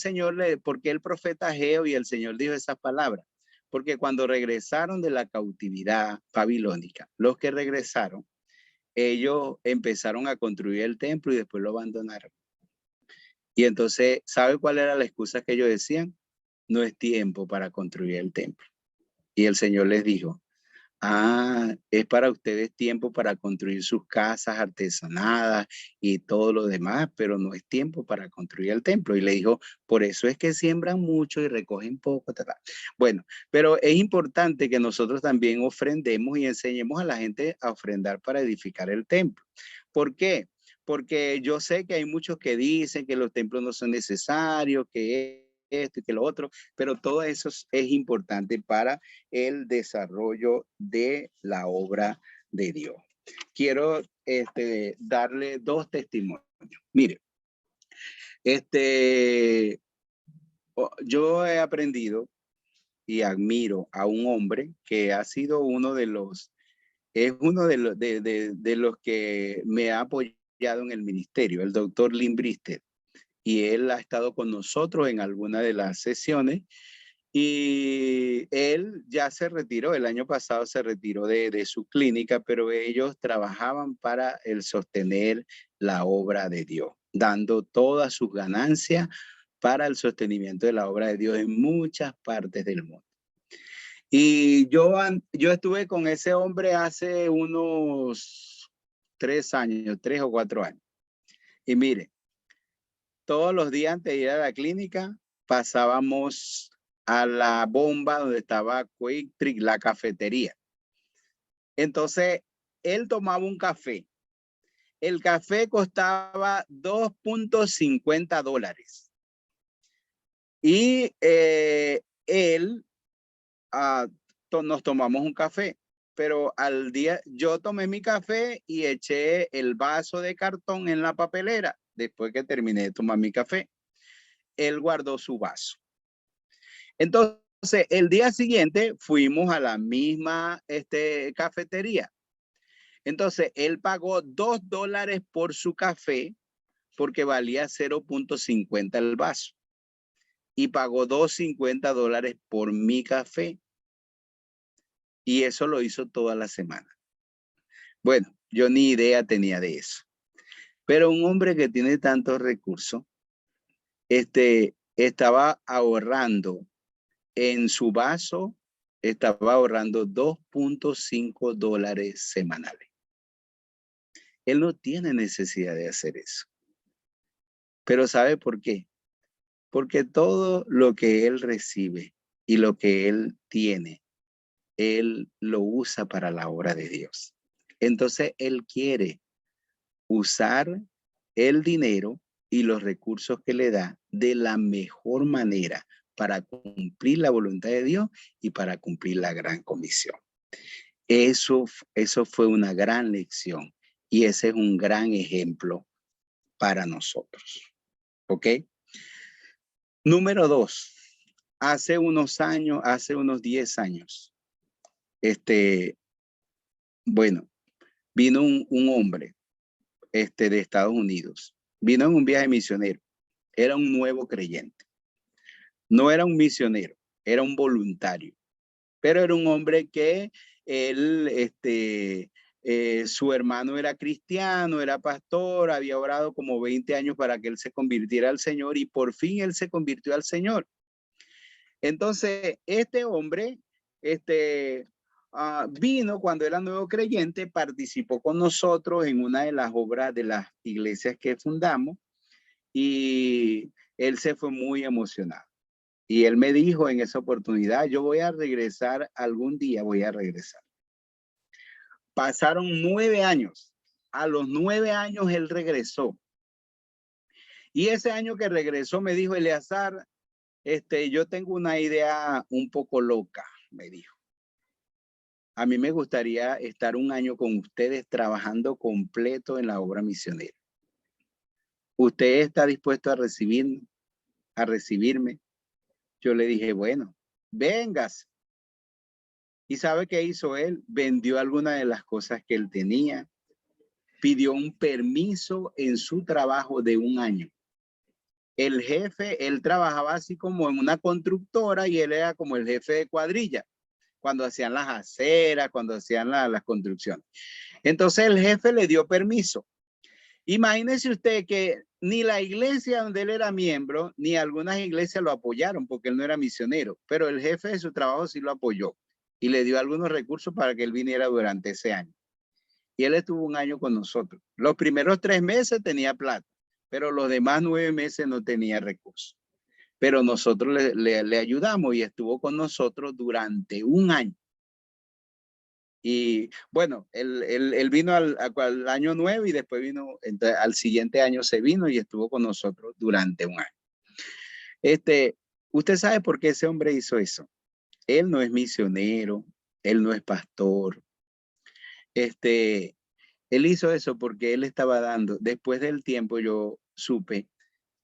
por qué el profeta Ageo y el Señor dijo esas palabras. Porque cuando regresaron de la cautividad babilónica, los que regresaron, ellos empezaron a construir el templo y después lo abandonaron. Y entonces, ¿sabe cuál era la excusa que ellos decían? No es tiempo para construir el templo. Y el Señor les dijo: es para ustedes tiempo para construir sus casas artesanadas y todo lo demás, pero no es tiempo para construir el templo. Y le dijo: por eso es que siembran mucho y recogen poco. Bueno, pero es importante que nosotros también ofrendemos y enseñemos a la gente a ofrendar para edificar el templo. ¿Por qué? Porque yo sé que hay muchos que dicen que los templos no son necesarios, que esto y que lo otro, pero todo eso es importante para el desarrollo de la obra de Dios. Quiero darle dos testimonios. Mire, yo he aprendido y admiro a un hombre que ha sido uno de los que me ha apoyado en el ministerio, el doctor Lynn Brister. Y él ha estado con nosotros en alguna de las sesiones. Y él ya se retiró, el año pasado se retiró de su clínica, pero ellos trabajaban para el sostener la obra de Dios, dando todas sus ganancias para el sostenimiento de la obra de Dios en muchas partes del mundo. Y yo estuve con ese hombre hace unos 3 o 4 años. Y mire, todos los días antes de ir a la clínica pasábamos a la bomba donde estaba Quick Trip, la cafetería. Entonces, él tomaba un café. El café costaba $2.50. Y nos tomamos un café. Pero al día, yo tomé mi café y eché el vaso de cartón en la papelera después que terminé de tomar mi café. él guardó su vaso. Entonces, el día siguiente fuimos a la misma cafetería. Entonces, él pagó $2 por su café porque valía 0.50 el vaso. Y pagó $2.50 por mi café. Y eso lo hizo toda la semana. Bueno, yo ni idea tenía de eso. Pero un hombre que tiene tantos recursos, estaba ahorrando en su vaso, estaba ahorrando $2.5 semanales. Él no tiene necesidad de hacer eso. Pero ¿sabe por qué? Porque todo lo que él recibe y lo que él tiene, él lo usa para la obra de Dios. Entonces, él quiere usar el dinero y los recursos que le da de la mejor manera para cumplir la voluntad de Dios y para cumplir la gran comisión. Eso fue una gran lección y ese es un gran ejemplo para nosotros. ¿Ok? Número 2. Hace unos 10 años, bueno, vino un hombre de Estados Unidos. Vino en un viaje misionero. Era un nuevo creyente. No era un misionero, era un voluntario. Pero era un hombre que él, su hermano era cristiano, era pastor, había orado como 20 años para que él se convirtiera al Señor y por fin él se convirtió al Señor. Entonces, este hombre, vino cuando era nuevo creyente, participó con nosotros en una de las obras de las iglesias que fundamos y él se fue muy emocionado. Y él me dijo en esa oportunidad, yo voy a regresar algún día, voy a regresar. Pasaron 9 años. A los 9 años él regresó. Y ese año que regresó me dijo, Eleazar, yo tengo una idea un poco loca, me dijo. A mí me gustaría estar un año con ustedes trabajando completo en la obra misionera. ¿Usted está dispuesto a recibirme? Yo le dije, bueno, vengas. ¿Y sabe qué hizo él? Vendió algunas de las cosas que él tenía. Pidió un permiso en su trabajo de 1 año. El jefe, él trabajaba así como en una constructora y él era como el jefe de cuadrilla. Cuando hacían las aceras, cuando hacían las construcciones. Entonces el jefe le dio permiso. Imagínese usted que ni la iglesia donde él era miembro, ni algunas iglesias lo apoyaron porque él no era misionero, pero el jefe de su trabajo sí lo apoyó y le dio algunos recursos para que él viniera durante ese año. Y él estuvo 1 año con nosotros. Los primeros 3 meses tenía plata, pero los demás 9 meses no tenía recursos. Pero nosotros le ayudamos y estuvo con nosotros durante 1 año. Y bueno, él vino al año 9 y después vino, al siguiente año se vino y estuvo con nosotros durante 1 año. ¿Usted sabe por qué ese hombre hizo eso? Él no es misionero, él no es pastor. Él hizo eso porque él estaba dando, después del tiempo yo supe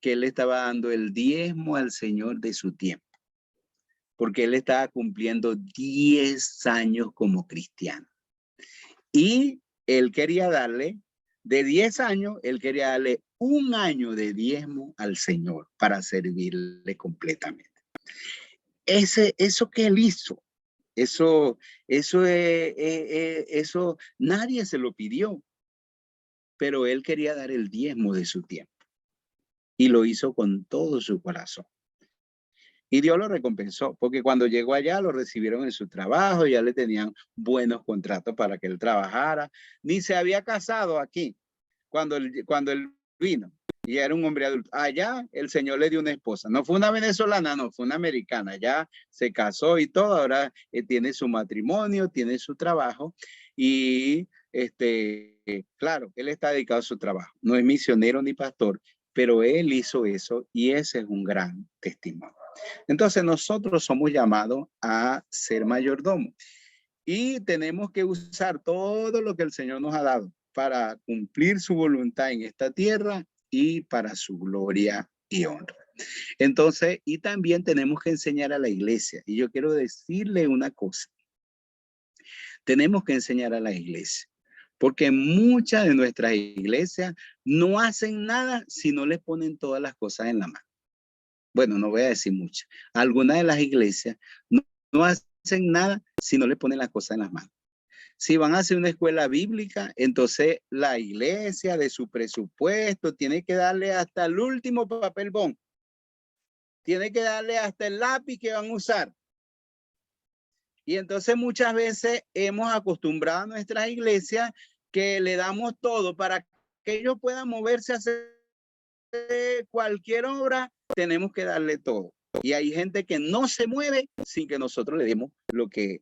que él estaba dando el diezmo al Señor de su tiempo. Porque él estaba cumpliendo 10 años como cristiano. Y él quería darle, de 10 años, él quería darle 1 año de diezmo al Señor para servirle completamente. Eso que él hizo, eso nadie se lo pidió, pero él quería dar el diezmo de su tiempo y lo hizo con todo su corazón. Y Dios lo recompensó, porque cuando llegó allá lo recibieron en su trabajo, ya le tenían buenos contratos para que él trabajara. Ni se había casado aquí cuando él vino. Y era un hombre adulto. Allá el Señor le dio una esposa. No fue una venezolana, no, fue una americana. Ya se casó y todo. Ahora tiene su matrimonio, tiene su trabajo. Y claro, él está dedicado a su trabajo. No es misionero ni pastor, pero él hizo eso y ese es un gran testimonio. Entonces nosotros somos llamados a ser mayordomos y tenemos que usar todo lo que el Señor nos ha dado para cumplir su voluntad en esta tierra y para su gloria y honra. Entonces, y también tenemos que enseñar a la iglesia. Y yo quiero decirle una cosa. Tenemos que enseñar a la iglesia. Porque muchas de nuestras iglesias no hacen nada si no les ponen todas las cosas en la mano. Bueno, no voy a decir muchas. Algunas de las iglesias no hacen nada si no les ponen las cosas en las manos. Si van a hacer una escuela bíblica, entonces la iglesia de su presupuesto tiene que darle hasta el último papel bond. Tiene que darle hasta el lápiz que van a usar. Y entonces muchas veces hemos acostumbrado a nuestras iglesias que le damos todo para que ellos puedan moverse a hacer cualquier obra. Tenemos que darle todo. Y hay gente que no se mueve sin que nosotros le demos lo que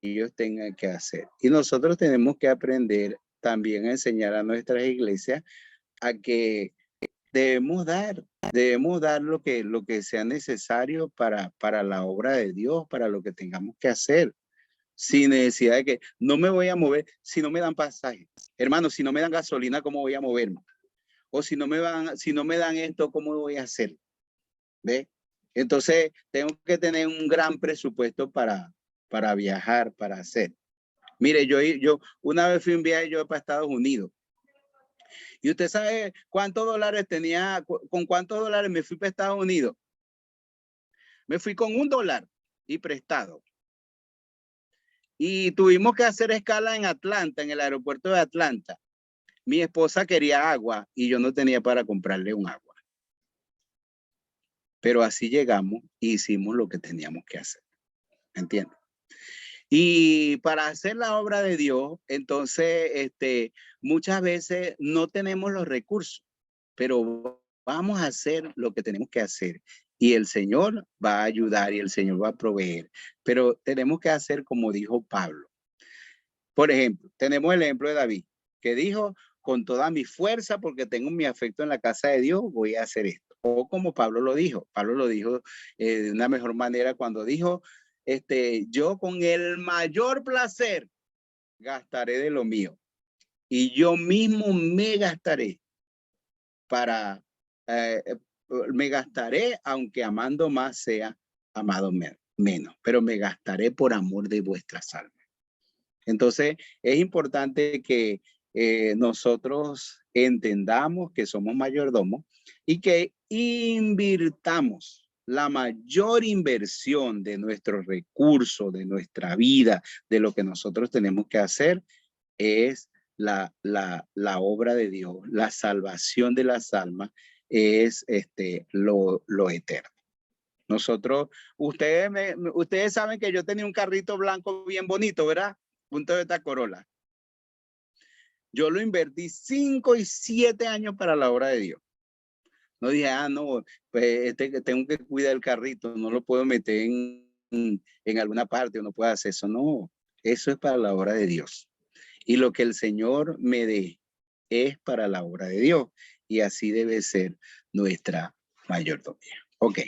ellos tengan que hacer. Y nosotros tenemos que aprender también a enseñar a nuestras iglesias a que debemos dar lo que sea necesario para la obra de Dios, para lo que tengamos que hacer, sin necesidad de que no me voy a mover si no me dan pasaje. Hermano, si no me dan gasolina, ¿cómo voy a moverme? O si no me dan esto, ¿cómo voy a hacer? ¿Ve? Entonces, tengo que tener un gran presupuesto para viajar, para hacer. Mire, yo una vez fui un viaje yo para Estados Unidos. Y usted sabe cuántos dólares tenía, con cuántos dólares me fui para Estados Unidos. Me fui con $1 y prestado. Y tuvimos que hacer escala en Atlanta, en el aeropuerto de Atlanta. Mi esposa quería agua y yo no tenía para comprarle un agua. Pero así llegamos y hicimos lo que teníamos que hacer. ¿Entiendes? Y para hacer la obra de Dios, entonces, muchas veces no tenemos los recursos, pero vamos a hacer lo que tenemos que hacer. Y el Señor va a ayudar y el Señor va a proveer. Pero tenemos que hacer como dijo Pablo. Por ejemplo, tenemos el ejemplo de David, que dijo, con toda mi fuerza, porque tengo mi afecto en la casa de Dios, voy a hacer esto. O como Pablo lo dijo de una mejor manera cuando dijo, yo con el mayor placer gastaré de lo mío y yo mismo me gastaré me gastaré aunque amando más sea amado menos, pero me gastaré por amor de vuestras almas. Entonces es importante que nosotros entendamos que somos mayordomos y que invirtamos la mayor inversión de nuestros recursos, de nuestra vida, de lo que nosotros tenemos que hacer, es la obra de Dios, la salvación de las almas, es lo eterno. Nosotros, ustedes saben que yo tenía un carrito blanco bien bonito, ¿verdad? Un Toyota Corolla. Yo lo invertí 5 y 7 años para la obra de Dios. No dije, no, pues tengo que cuidar el carrito, no lo puedo meter en alguna parte, o no puedo hacer eso. No, eso es para la obra de Dios. Y lo que el Señor me dé es para la obra de Dios. Y así debe ser nuestra mayordomía. Ok,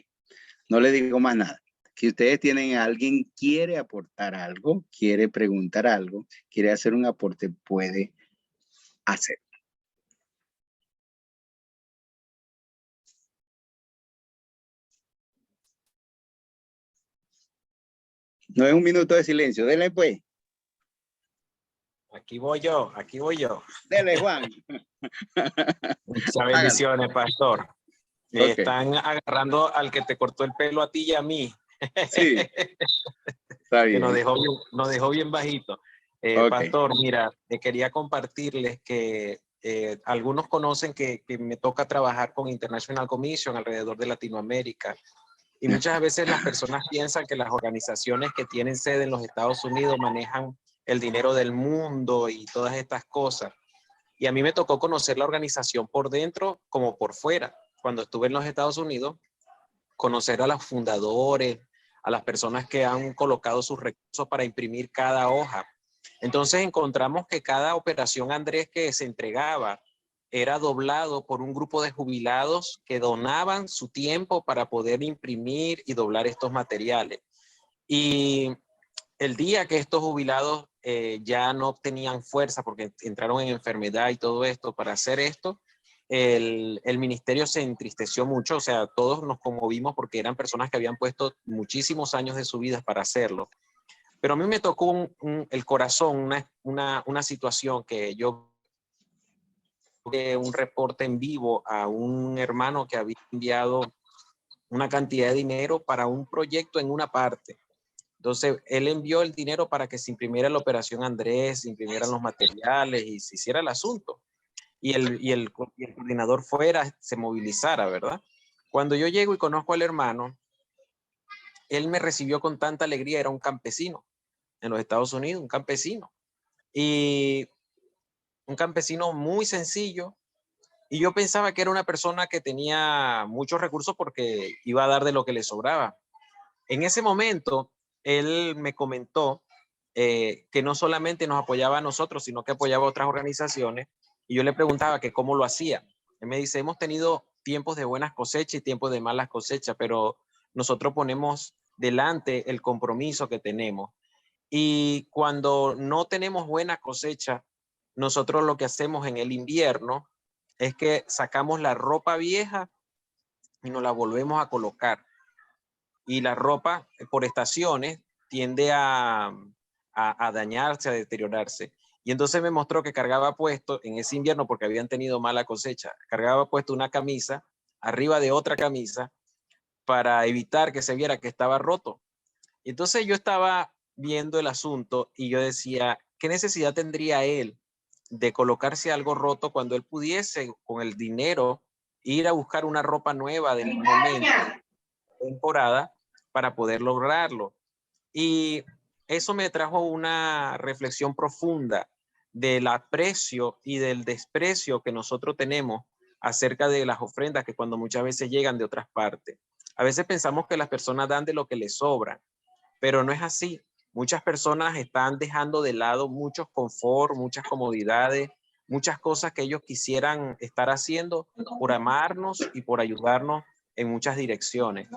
no le digo más nada. Si ustedes tienen a alguien, quiere aportar algo, quiere preguntar algo, quiere hacer un aporte, puede hacer. No es un minuto de silencio, dele pues.
Aquí voy yo.
Dele, Juan.
Muchas bendiciones, pastor.
Okay.
Están agarrando al que te cortó el pelo a ti y a mí.
Sí. Está bien.
Que nos dejó bien bajito.
Okay.
Pastor, mira, quería compartirles que algunos conocen que me toca trabajar con International Commission alrededor de Latinoamérica. Y muchas veces las personas piensan que las organizaciones que tienen sede en los Estados Unidos manejan el dinero del mundo y todas estas cosas. Y a mí me tocó conocer la organización por dentro como por fuera. Cuando estuve en los Estados Unidos, conocer a los fundadores, a las personas que han colocado sus recursos para imprimir cada hoja. Entonces encontramos que cada operación, Andrés, que se entregaba era doblado por un grupo de jubilados que donaban su tiempo para poder imprimir y doblar estos materiales. Y el día que estos jubilados ya no tenían fuerza porque entraron en enfermedad y todo esto para hacer esto, el ministerio se entristeció mucho, o sea, todos nos conmovimos porque eran personas que habían puesto muchísimos años de su vida para hacerlo. Pero a mí me tocó el corazón, una situación que yo vi un reporte en vivo a un hermano que había enviado una cantidad de dinero para un proyecto en una parte. Entonces, él envió el dinero para que se imprimiera la operación Andrés, se imprimieran los materiales y se hiciera el asunto. Y el coordinador fuera, se movilizara, ¿verdad? Cuando yo llego y conozco al hermano, él me recibió con tanta alegría, era un campesino en los Estados Unidos, un campesino. Y un campesino muy sencillo. Y yo pensaba que era una persona que tenía muchos recursos porque iba a dar de lo que le sobraba. En ese momento, él me comentó que no solamente nos apoyaba a nosotros, sino que apoyaba a otras organizaciones. Y yo le preguntaba que cómo lo hacía. Él me dice, hemos tenido tiempos de buenas cosechas y tiempos de malas cosechas, pero nosotros ponemos delante el compromiso que tenemos. Y cuando no tenemos buena cosecha, nosotros lo que hacemos en el invierno es que sacamos la ropa vieja y nos la volvemos a colocar. Y la ropa por estaciones tiende a dañarse, a deteriorarse. Y entonces me mostró que cargaba puesto en ese invierno, porque habían tenido mala cosecha, cargaba puesto una camisa arriba de otra camisa para evitar que se viera que estaba roto. Y entonces yo estaba viendo el asunto y yo decía, ¿qué necesidad tendría él de colocarse algo roto cuando él pudiese con el dinero ir a buscar una ropa nueva del momento, temporada, para poder lograrlo? Y eso me trajo una reflexión profunda del aprecio y del desprecio que nosotros tenemos acerca de las ofrendas que cuando muchas veces llegan de otras partes. A veces pensamos que las personas dan de lo que les sobra, pero no es así. Muchas personas están dejando de lado muchos confort, muchas comodidades, muchas cosas que ellos quisieran estar haciendo por amarnos y por ayudarnos en muchas direcciones.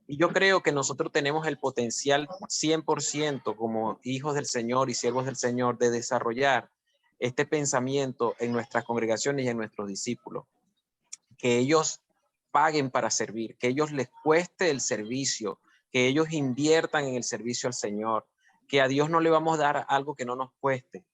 Y yo creo que nosotros tenemos el potencial 100% como hijos del Señor y siervos del Señor de desarrollar este pensamiento en nuestras congregaciones y en nuestros discípulos. Que ellos paguen para servir, que ellos les cueste el servicio, que ellos inviertan en el servicio al Señor, que a Dios no le vamos a dar algo que no nos cueste.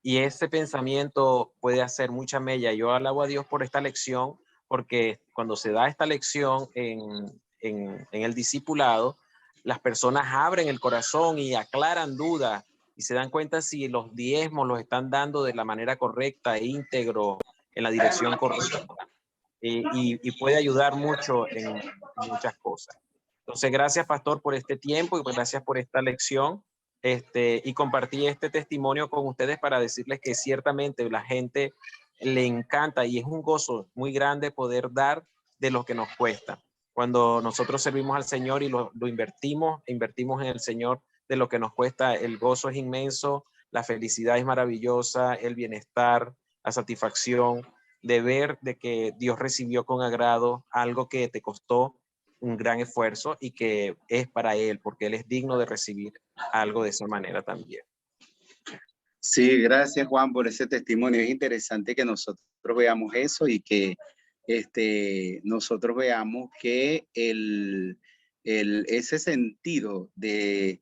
Y ese pensamiento puede hacer mucha mella. Yo alabo a Dios por esta lección, porque cuando se da esta lección en el discipulado, las personas abren el corazón y aclaran dudas y se dan cuenta si los diezmos los están dando de la manera correcta e íntegro, en la dirección correcta. Y puede ayudar mucho en muchas cosas. Entonces, gracias, pastor, por este tiempo y gracias por esta lección. Y compartí este testimonio con ustedes para decirles que ciertamente la gente le encanta y es un gozo muy grande poder dar de lo que nos cuesta. Cuando nosotros servimos al Señor y lo invertimos en el Señor de lo que nos cuesta, el gozo es inmenso, la felicidad es maravillosa, el bienestar, la satisfacción de ver de que Dios recibió con agrado algo que te costó un gran esfuerzo y que es para Él, porque Él es digno de recibir algo de esa manera también.
Sí, gracias Juan por ese testimonio. Es interesante que nosotros veamos eso y que nosotros veamos que ese sentido del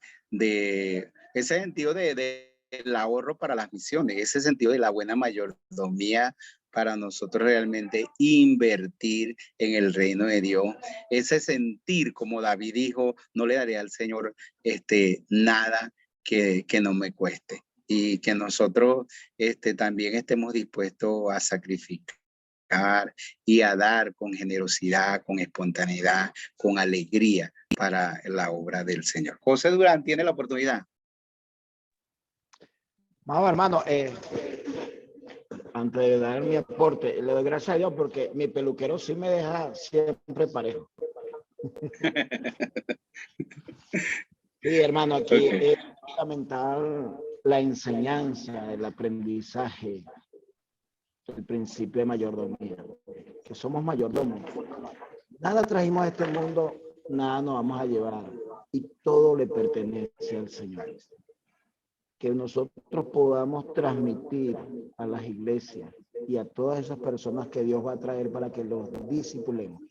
ahorro para las misiones, ese sentido de la buena mayordomía para nosotros realmente invertir en el reino de Dios, ese sentir como David dijo, no le daré al Señor nada que no me cueste, y que nosotros también estemos dispuestos a sacrificar y a dar con generosidad, con espontaneidad, con alegría para la obra del Señor. José Durán tiene la oportunidad.
Vamos, hermano, antes de dar mi aporte, le doy gracias a Dios porque mi peluquero sí me deja siempre parejo. Sí, hermano, aquí es fundamental la enseñanza, el aprendizaje, el principio de mayordomía, que somos mayordomos. Nada trajimos a este mundo, nada nos vamos a llevar y todo le pertenece al Señor. Que nosotros podamos transmitir a las iglesias y a todas esas personas que Dios va a traer para que los discipulemos.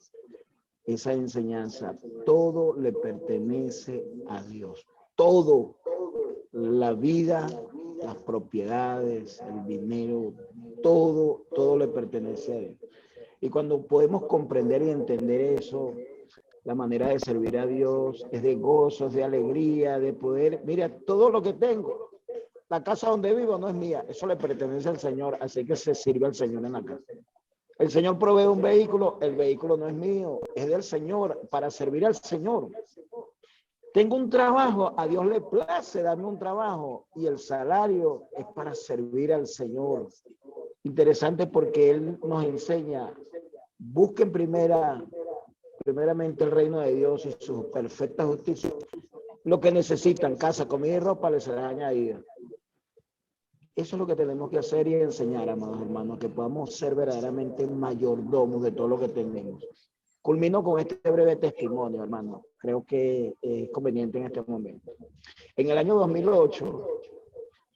Esa enseñanza, todo le pertenece a Dios. Todo, la vida, las propiedades, el dinero, todo le pertenece a Dios. Y cuando podemos comprender y entender eso, la manera de servir a Dios es de gozo, es de alegría, de poder, mira, todo lo que tengo, la casa donde vivo no es mía, eso le pertenece al Señor, así que se sirve al Señor en la casa. El Señor provee un vehículo, el vehículo no es mío, es del Señor, para servir al Señor. Tengo un trabajo, a Dios le place darme un trabajo y el salario es para servir al Señor. Interesante porque Él nos enseña, busquen primeramente el reino de Dios y su perfecta justicia. Lo que necesitan, casa, comida y ropa, les será añadido. Eso es lo que tenemos que hacer y enseñar, amados hermanos, que podamos ser verdaderamente mayordomos de todo lo que tenemos. Culmino con este breve testimonio, hermano. Creo que es conveniente en este momento. En el año 2008,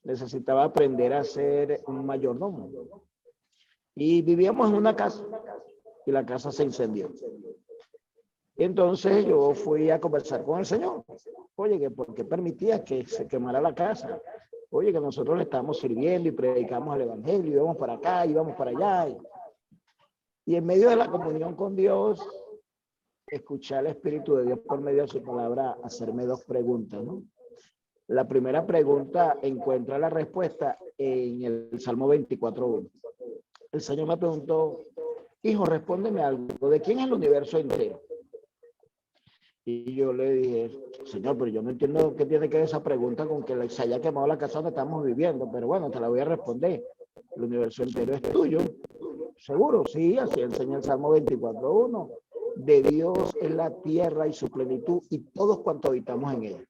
necesitaba aprender a ser un mayordomo. Y vivíamos en una casa y la casa se incendió. Y entonces yo fui a conversar con el Señor. Oye, que ¿por qué permitía que se quemara la casa? Oye, que nosotros le estamos sirviendo y predicamos el evangelio, íbamos para acá, íbamos para allá. Y en medio de la comunión con Dios, escuché al Espíritu de Dios por medio de su palabra hacerme dos preguntas, ¿no? La primera pregunta encuentra la respuesta en el Salmo 24:1. El Señor me preguntó, hijo, respóndeme algo, ¿de quién es el universo entero? Y yo le dije, Señor, pero yo no entiendo qué tiene que ver esa pregunta con que se haya quemado la casa donde estamos viviendo, pero bueno, te la voy a responder. El universo entero es tuyo. Seguro, sí, así enseña el Salmo 24:1. De Dios es la tierra y su plenitud y todos cuantos habitamos en ella.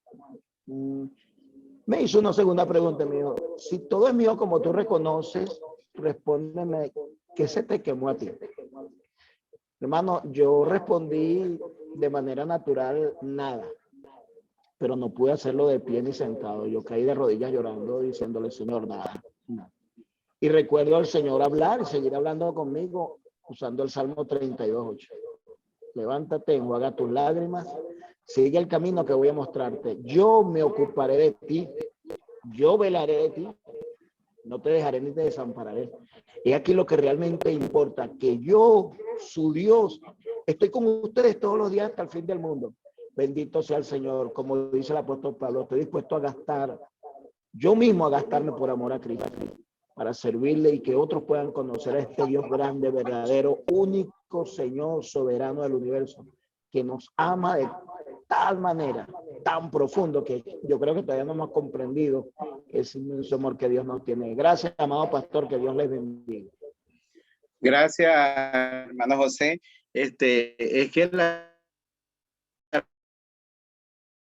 Me hizo una segunda pregunta, me dijo, si todo es mío como tú reconoces, respóndeme, ¿qué se te quemó a ti? Hermano, yo respondí de manera natural, nada, pero no pude hacerlo de pie ni sentado. Yo caí de rodillas llorando, diciéndole, Señor, nada. Y recuerdo al Señor hablar y seguir hablando conmigo usando el Salmo 32:8. Levántate, enjuaga tus lágrimas, sigue el camino que voy a mostrarte. Yo me ocuparé de ti, yo velaré de ti, no te dejaré ni te desampararé. Y aquí lo que realmente importa, que yo, su Dios, estoy con ustedes todos los días hasta el fin del mundo. Bendito sea el Señor. Como dice el apóstol Pablo, estoy dispuesto a gastar, yo mismo a gastarme por amor a Cristo, para servirle y que otros puedan conocer a este Dios grande, verdadero, único Señor soberano del universo, que nos ama de tal manera, tan profundo, que yo creo que todavía no hemos comprendido ese inmenso amor que Dios nos tiene. Gracias, amado pastor, que Dios les bendiga.
Gracias, hermano José. Es que la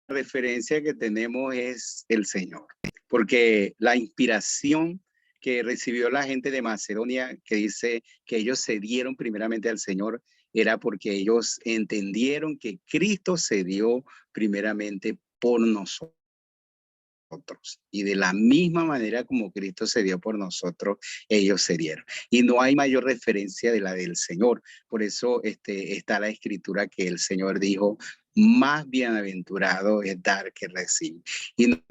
referencia que tenemos es el Señor, porque la inspiración que recibió la gente de Macedonia, que dice que ellos se dieron primeramente al Señor, era porque ellos entendieron que Cristo se dio primeramente por nosotros. Y de la misma manera como Cristo se dio por nosotros, ellos se dieron. Y no hay mayor referencia de la del Señor. Por eso está la escritura que el Señor dijo, más bienaventurado es dar que recibir. Y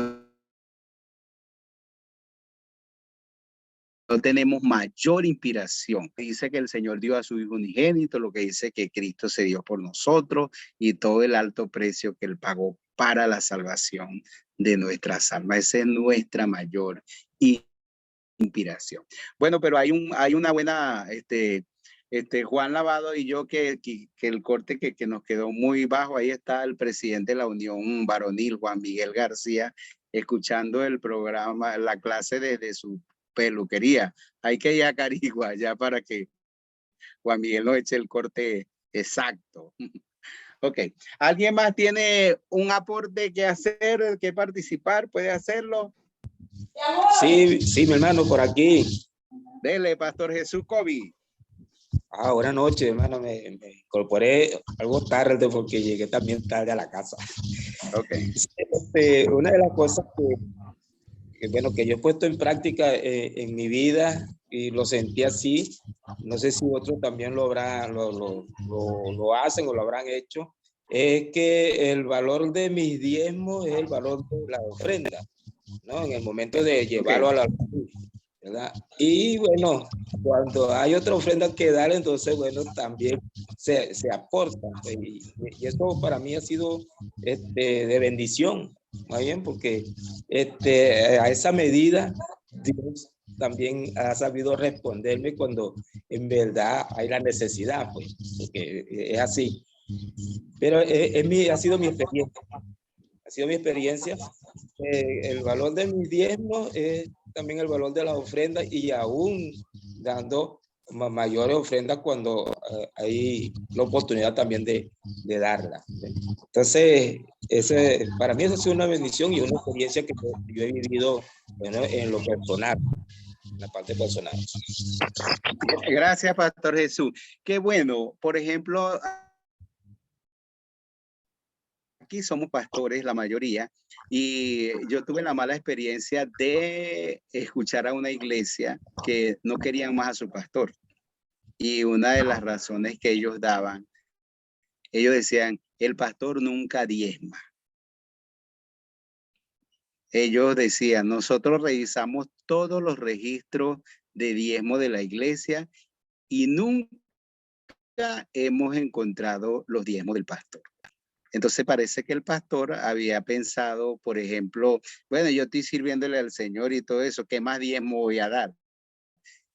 no tenemos mayor inspiración. Dice que el Señor dio a su Hijo unigénito, lo que dice que Cristo se dio por nosotros y todo el alto precio que Él pagó para la salvación de nuestras almas. Esa es nuestra mayor inspiración. Bueno, pero hay una buena, Juan Lavado y yo, que el corte que nos quedó muy bajo, ahí está el presidente de la Unión Varonil, Juan Miguel García, escuchando el programa, la clase desde su peluquería. Hay que ir a Carigua ya para que Juan Miguel nos eche el corte exacto. Ok, ¿alguien más tiene un aporte que hacer, que participar? ¿Puede hacerlo?
Sí, mi hermano, por aquí.
Dele, Pastor Jesús Cobi.
Buenas noches, hermano. Me incorporé algo tarde porque llegué también tarde a la casa.
Ok.
Una de las cosas que yo he puesto en práctica en mi vida y lo sentí así. No sé si otros también lo hacen o lo habrán hecho. Es que el valor de mis diezmos es el valor de la ofrenda, ¿no? En el momento de llevarlo a la luz, ¿verdad? Y bueno, cuando hay otra ofrenda que dar, entonces, bueno, también se aporta. Y eso para mí ha sido de bendición, más bien, porque a esa medida Dios también ha sabido responderme cuando en verdad hay la necesidad, pues, porque es así. Pero ha sido mi experiencia. Ha sido mi experiencia. El valor de mis diezmos es también el valor de las ofrendas y aún dando mayores ofrendas cuando hay la oportunidad también de darla. Entonces, para mí esa ha sido una bendición y una experiencia que yo he vivido, bueno, en lo personal, en la parte personal.
Gracias, Pastor Jesús. Qué bueno. Por ejemplo, aquí somos pastores, la mayoría, y yo tuve la mala experiencia de escuchar a una iglesia que no querían más a su pastor. Y una de las razones que ellos daban, ellos decían, el pastor nunca diezma. Ellos decían, nosotros revisamos todos los registros de diezmo de la iglesia y nunca hemos encontrado los diezmos del pastor. Entonces parece que el pastor había pensado, por ejemplo, bueno, yo estoy sirviéndole al Señor y todo eso, ¿qué más diezmo voy a dar?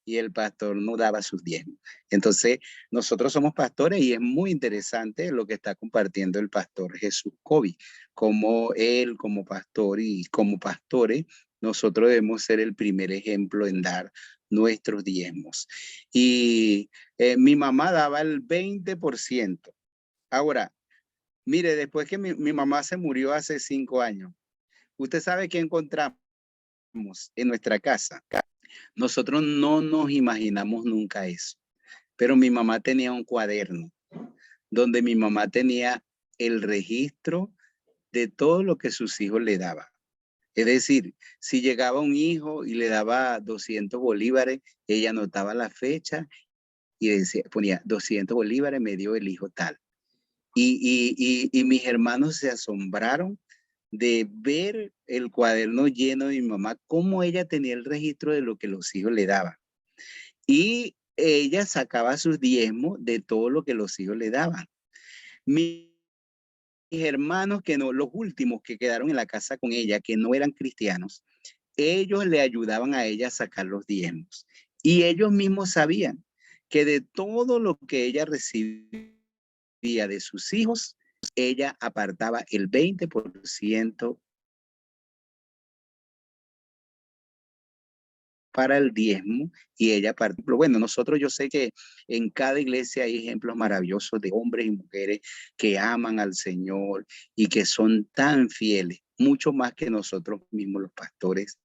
Y el pastor no daba sus diezmos. Entonces, nosotros somos pastores y es muy interesante lo que está compartiendo el pastor Jesús Cobi, como él, como pastor y como pastores, nosotros debemos ser el primer ejemplo en dar nuestros diezmos. Y mi mamá daba el 20%. Ahora, mire, después que mi mamá se murió hace 5 años, ¿usted sabe qué encontramos en nuestra casa? Nosotros no nos imaginamos nunca eso, pero mi mamá tenía un cuaderno donde mi mamá tenía el registro de todo lo que sus hijos le daban. Es decir, si llegaba un hijo y le daba 200 bolívares, ella anotaba la fecha y decía, ponía 200 bolívares, me dio el hijo tal. Y mis hermanos se asombraron de ver el cuaderno lleno de mi mamá, cómo ella tenía el registro de lo que los hijos le daban. Y ella sacaba sus diezmos de todo lo que los hijos le daban. Mis hermanos, que no, los últimos que quedaron en la casa con ella, que no eran cristianos, ellos le ayudaban a ella a sacar los diezmos. Y ellos mismos sabían que de todo lo que ella recibía de sus hijos, ella apartaba el 20% para el diezmo y ella parte. Bueno, nosotros yo sé que en cada iglesia hay ejemplos maravillosos de hombres y mujeres que aman al Señor y que son tan fieles, mucho más que nosotros mismos los pastores.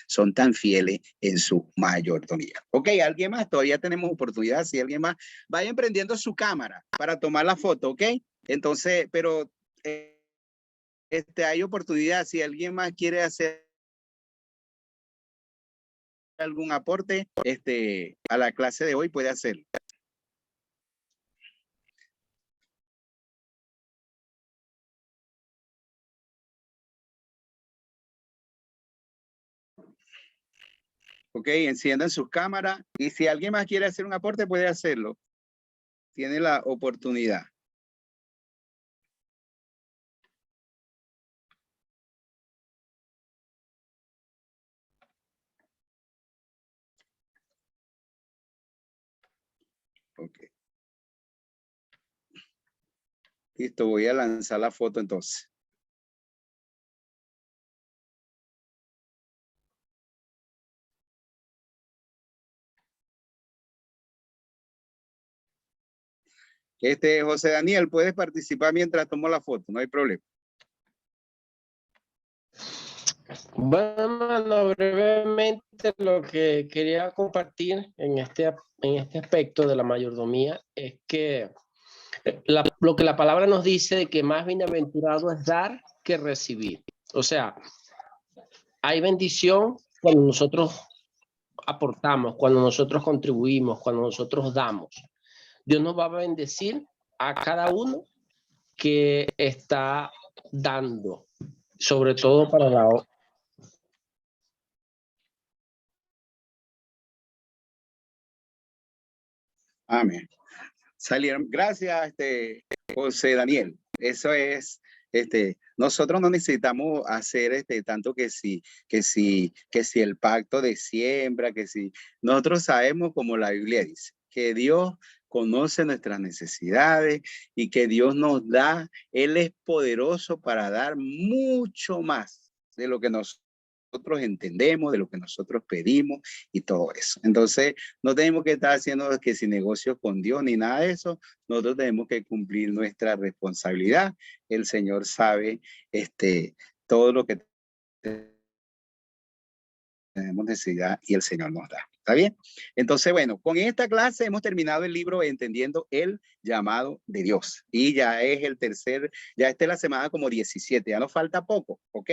Son tan fieles en su mayordomía. Ok, ¿alguien más? Todavía tenemos oportunidad. Si alguien más, vayan prendiendo su cámara para tomar la foto, ¿ok? Entonces, pero hay oportunidad. Si alguien más quiere hacer algún aporte a la clase de hoy, puede hacerlo. Ok, enciendan sus cámaras y si alguien más quiere hacer un aporte, puede hacerlo. Tiene la oportunidad. Ok. Listo, voy a lanzar la foto entonces. José Daniel, puedes participar mientras tomo la foto, no hay problema.
Bueno, brevemente lo que quería compartir en este aspecto de la mayordomía es que lo que la palabra nos dice de que más bienaventurado es dar que recibir. O sea, hay bendición cuando nosotros aportamos, cuando nosotros contribuimos, cuando nosotros damos, Dios nos va a bendecir a cada uno que está dando, sobre todo para la obra.
Amén. Salieron. Gracias, José Daniel. Eso es, nosotros no necesitamos hacer tanto que si el pacto de siembra, que si nosotros sabemos, como la Biblia dice, que Dios conoce nuestras necesidades y que Dios nos da, Él es poderoso para dar mucho más de lo que nosotros entendemos, de lo que nosotros pedimos y todo eso. Entonces, no tenemos que estar haciendo que si negocios con Dios ni nada de eso. Nosotros tenemos que cumplir nuestra responsabilidad. El Señor sabe todo lo que tenemos necesidad y el Señor nos da. ¿Está bien? Entonces, bueno, con esta clase hemos terminado el libro Entendiendo el Llamado de Dios. Y ya es ya esta es la semana como 17, ya nos falta poco, ¿ok?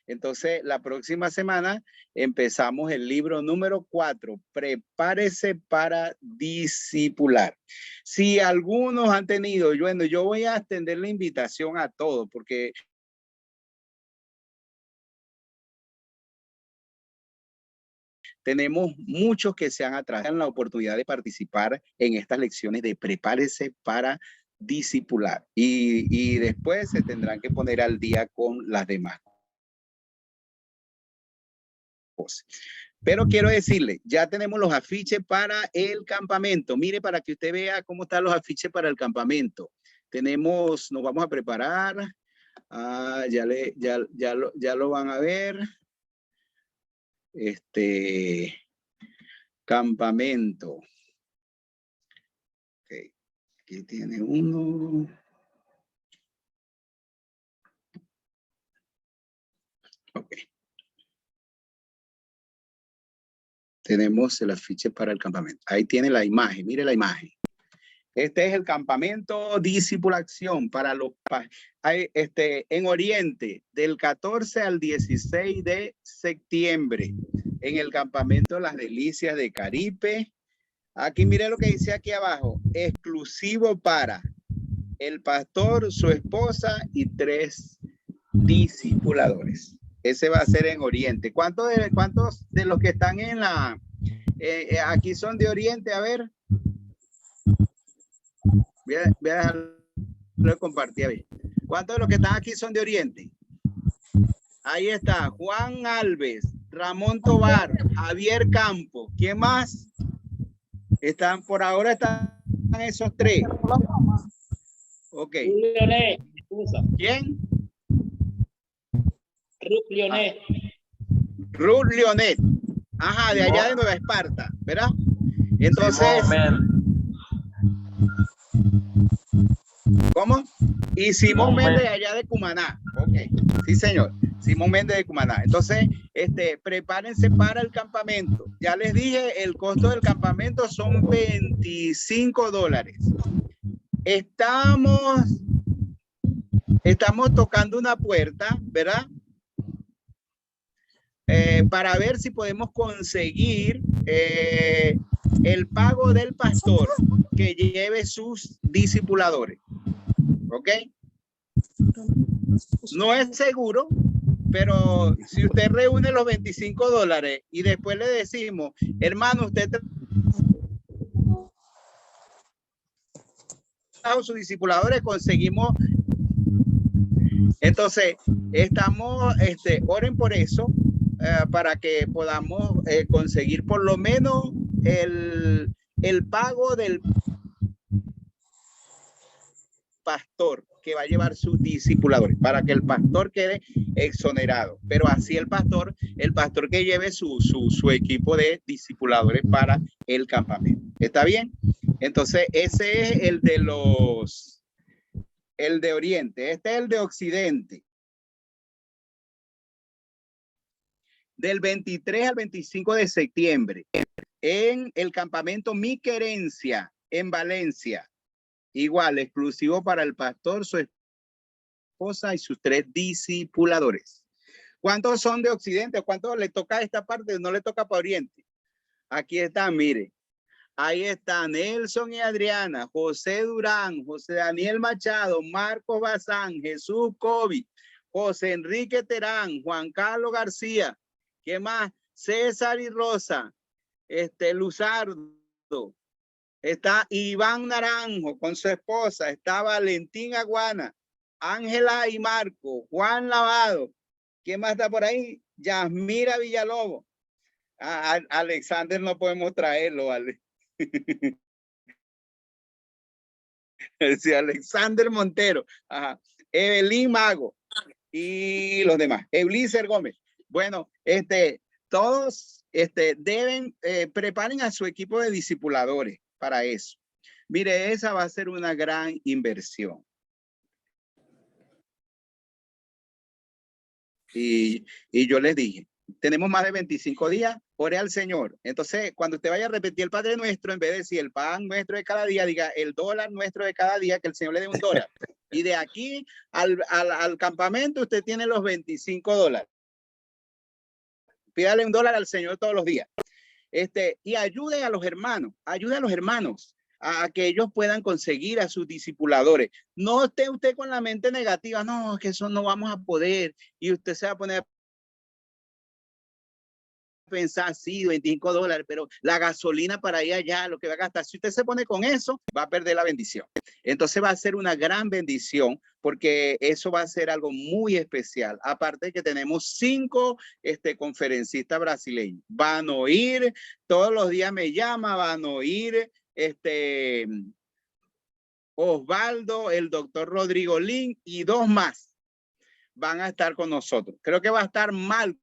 Entonces, la próxima semana empezamos el libro número 4, Prepárese para discipular. Si algunos han tenido, bueno, yo voy a extender la invitación a todos, porque tenemos muchos que se han atrasado en la oportunidad de participar en estas lecciones de Prepárese para discipular. Y después se tendrán que poner al día con las demás cosas. Pero quiero decirle, ya tenemos los afiches para el campamento. Mire, para que usted vea cómo están los afiches para el campamento. Nos vamos a preparar. Ya lo van a ver. Campamento. Okay. Aquí tiene uno. Ok. Tenemos el afiche para el campamento. Ahí tiene la imagen. Mire la imagen. Este es el campamento Discipulación para los en Oriente, del 14 al 16 de septiembre, en el campamento Las Delicias de Caripe. Aquí mire lo que dice aquí abajo, exclusivo para el pastor, su esposa y 3 discipuladores. Ese va a ser en Oriente. ¿Cuántos de los que están en aquí son de Oriente? A ver. Voy a dejarlo compartir. A ver. ¿Cuántos de los que están aquí son de Oriente? Ahí está. Juan Alves, Ramón Tobar, Javier Campo. ¿Quién más? Por ahora están esos 3. Ok. ¿Quién?
Ruth Leonet.
Ruth Leonet. Ajá, de allá de Nueva Esparta, ¿verdad? Entonces, ¿cómo? Y Simón Méndez de allá de Cumaná. Ok, sí señor. Simón Méndez de Cumaná. Entonces, prepárense para el campamento. Ya les dije, el costo del campamento son $25. Estamos tocando una puerta, ¿verdad? Para ver si podemos conseguir el pago del pastor que lleve sus discipuladores. ¿Ok? No es seguro, pero si usted reúne los $25 y después le decimos, hermano, usted trajo sus discipuladores, conseguimos. Entonces, oren por eso, para que podamos conseguir por lo menos el pago del pastor que va a llevar sus discipuladores, para que el pastor quede exonerado, pero así el pastor que lleve su equipo de discipuladores para el campamento. ¿Está bien? Entonces, ese es el de Oriente. Este es el de Occidente. Del 23 al 25 de septiembre, en el campamento Mi Querencia, en Valencia. Igual, exclusivo para el pastor, su esposa y sus 3 discipuladores. ¿Cuántos son de Occidente? ¿Cuántos le toca a esta parte? No le toca para Oriente. Aquí está, mire. Ahí está Nelson y Adriana, José Durán, José Daniel Machado, Marcos Bazán, Jesús Cobi, José Enrique Terán, Juan Carlos García. ¿Qué más? César y Rosa, Luzardo. Está Iván Naranjo con su esposa. Está Valentín Aguana, Ángela y Marco, Juan Lavado. ¿Quién más está por ahí? Yasmira Villalobos. Alexander no podemos traerlo, ¿vale? Sí, Alexander Montero. Ajá. Evelyn Mago y los demás. Eulícer Gómez. Bueno, todos deben, preparen a su equipo de discipuladores para eso. Mire, esa va a ser una gran inversión. Y yo les dije, tenemos más de 25 días, ore al Señor. Entonces, cuando usted vaya a repetir el Padre Nuestro, en vez de decir el pan nuestro de cada día, diga el dólar nuestro de cada día, que el Señor le dé $1. Y de aquí al campamento, usted tiene los $25. Pídale $1 al Señor todos los días. Y ayude a los hermanos, a que ellos puedan conseguir a sus discipuladores. No esté usted con la mente negativa, no, que eso no vamos a poder, y usted se va a poner a pensar, sí, $25, pero la gasolina para ir allá, lo que va a gastar, si usted se pone con eso, va a perder la bendición. Entonces va a ser una gran bendición, porque eso va a ser algo muy especial. Aparte de que tenemos 5 conferencistas brasileños. Van a oír, todos los días me llama, van a oír, Osvaldo, el doctor Rodrigo Lin y 2 más van a estar con nosotros. Creo que va a estar mal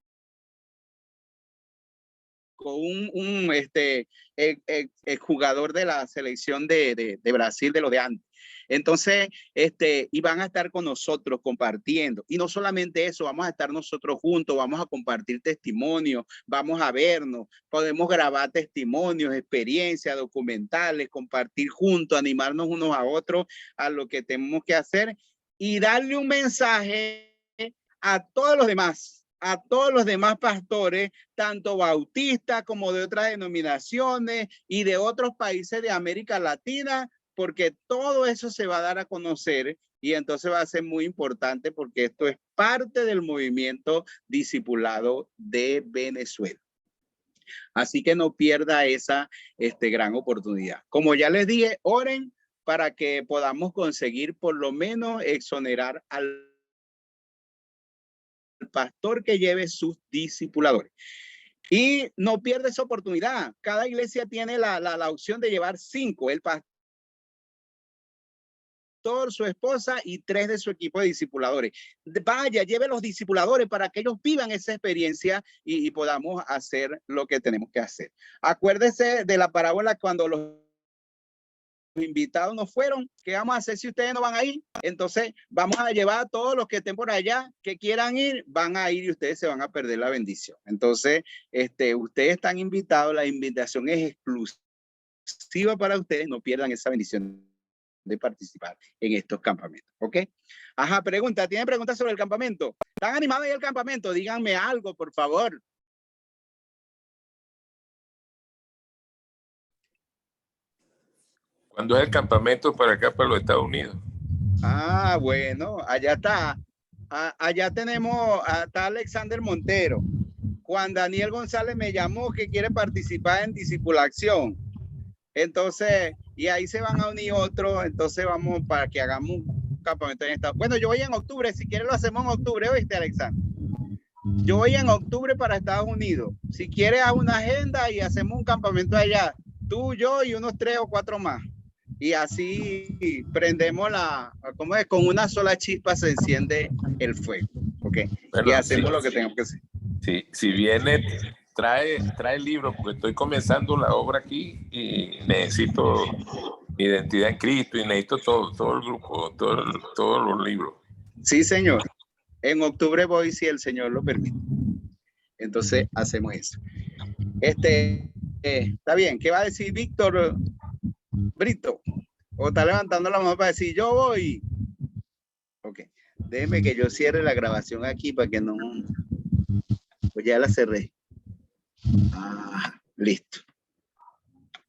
con un jugador de la selección de Brasil, de lo de antes. Entonces, y van a estar con nosotros compartiendo. Y no solamente eso, vamos a estar nosotros juntos, vamos a compartir testimonios, vamos a vernos, podemos grabar testimonios, experiencias, documentales, compartir juntos, animarnos unos a otros a lo que tenemos que hacer y darle un mensaje a todos los demás pastores, tanto bautistas como de otras denominaciones y de otros países de América Latina, porque todo eso se va a dar a conocer y entonces va a ser muy importante porque esto es parte del movimiento discipulado de Venezuela. Así que no pierda esa gran oportunidad. Como ya les dije, oren para que podamos conseguir por lo menos exonerar al pastor que lleve sus discipuladores. Y no pierda esa oportunidad. Cada iglesia tiene la opción de llevar 5, el pastor, su esposa y 3 de su equipo de discipuladores. Vaya, lleve los discipuladores para que ellos vivan esa experiencia y podamos hacer lo que tenemos que hacer. Acuérdese de la parábola cuando los invitados no fueron. ¿Qué vamos a hacer si ustedes no van a ir? Entonces vamos a llevar a todos los que estén por allá, que quieran ir, van a ir y ustedes se van a perder la bendición. Entonces, ustedes están invitados, la invitación es exclusiva para ustedes, no pierdan esa bendición de participar en estos campamentos, ¿ok? Ajá, pregunta, ¿tienen preguntas sobre el campamento? ¿Están animados ahí el campamento? Díganme algo, por favor.
¿Cuándo es el campamento para acá, para los Estados Unidos?
Ah, bueno, allá está. Allá tenemos, está Alexander Montero. Juan Daniel González me llamó que quiere participar en Discipulación. Entonces, y ahí se van a unir otros. Entonces vamos para que hagamos un campamento en Estados Unidos. Bueno, yo voy en octubre. Si quieres lo hacemos en octubre, ¿oíste, Alexander? Yo voy en octubre para Estados Unidos. Si quieres, haz una agenda y hacemos un campamento allá. Tú, yo y unos 3 o 4 más. Y así prendemos ¿cómo es? Con una sola chispa se enciende el fuego. ¿Ok? Bueno, y hacemos lo que tenemos que hacer.
Si viene, trae el libro, porque estoy comenzando la obra aquí y necesito identidad en Cristo y necesito todo el grupo, todos los libros.
Sí, señor. En octubre voy si el Señor lo permite. Entonces hacemos eso. Está bien. ¿Qué va a decir Víctor Brito? ¿O está levantando la mano para decir yo voy? Ok. Déjeme que yo cierre la grabación aquí para que no... Pues ya la cerré. Listo.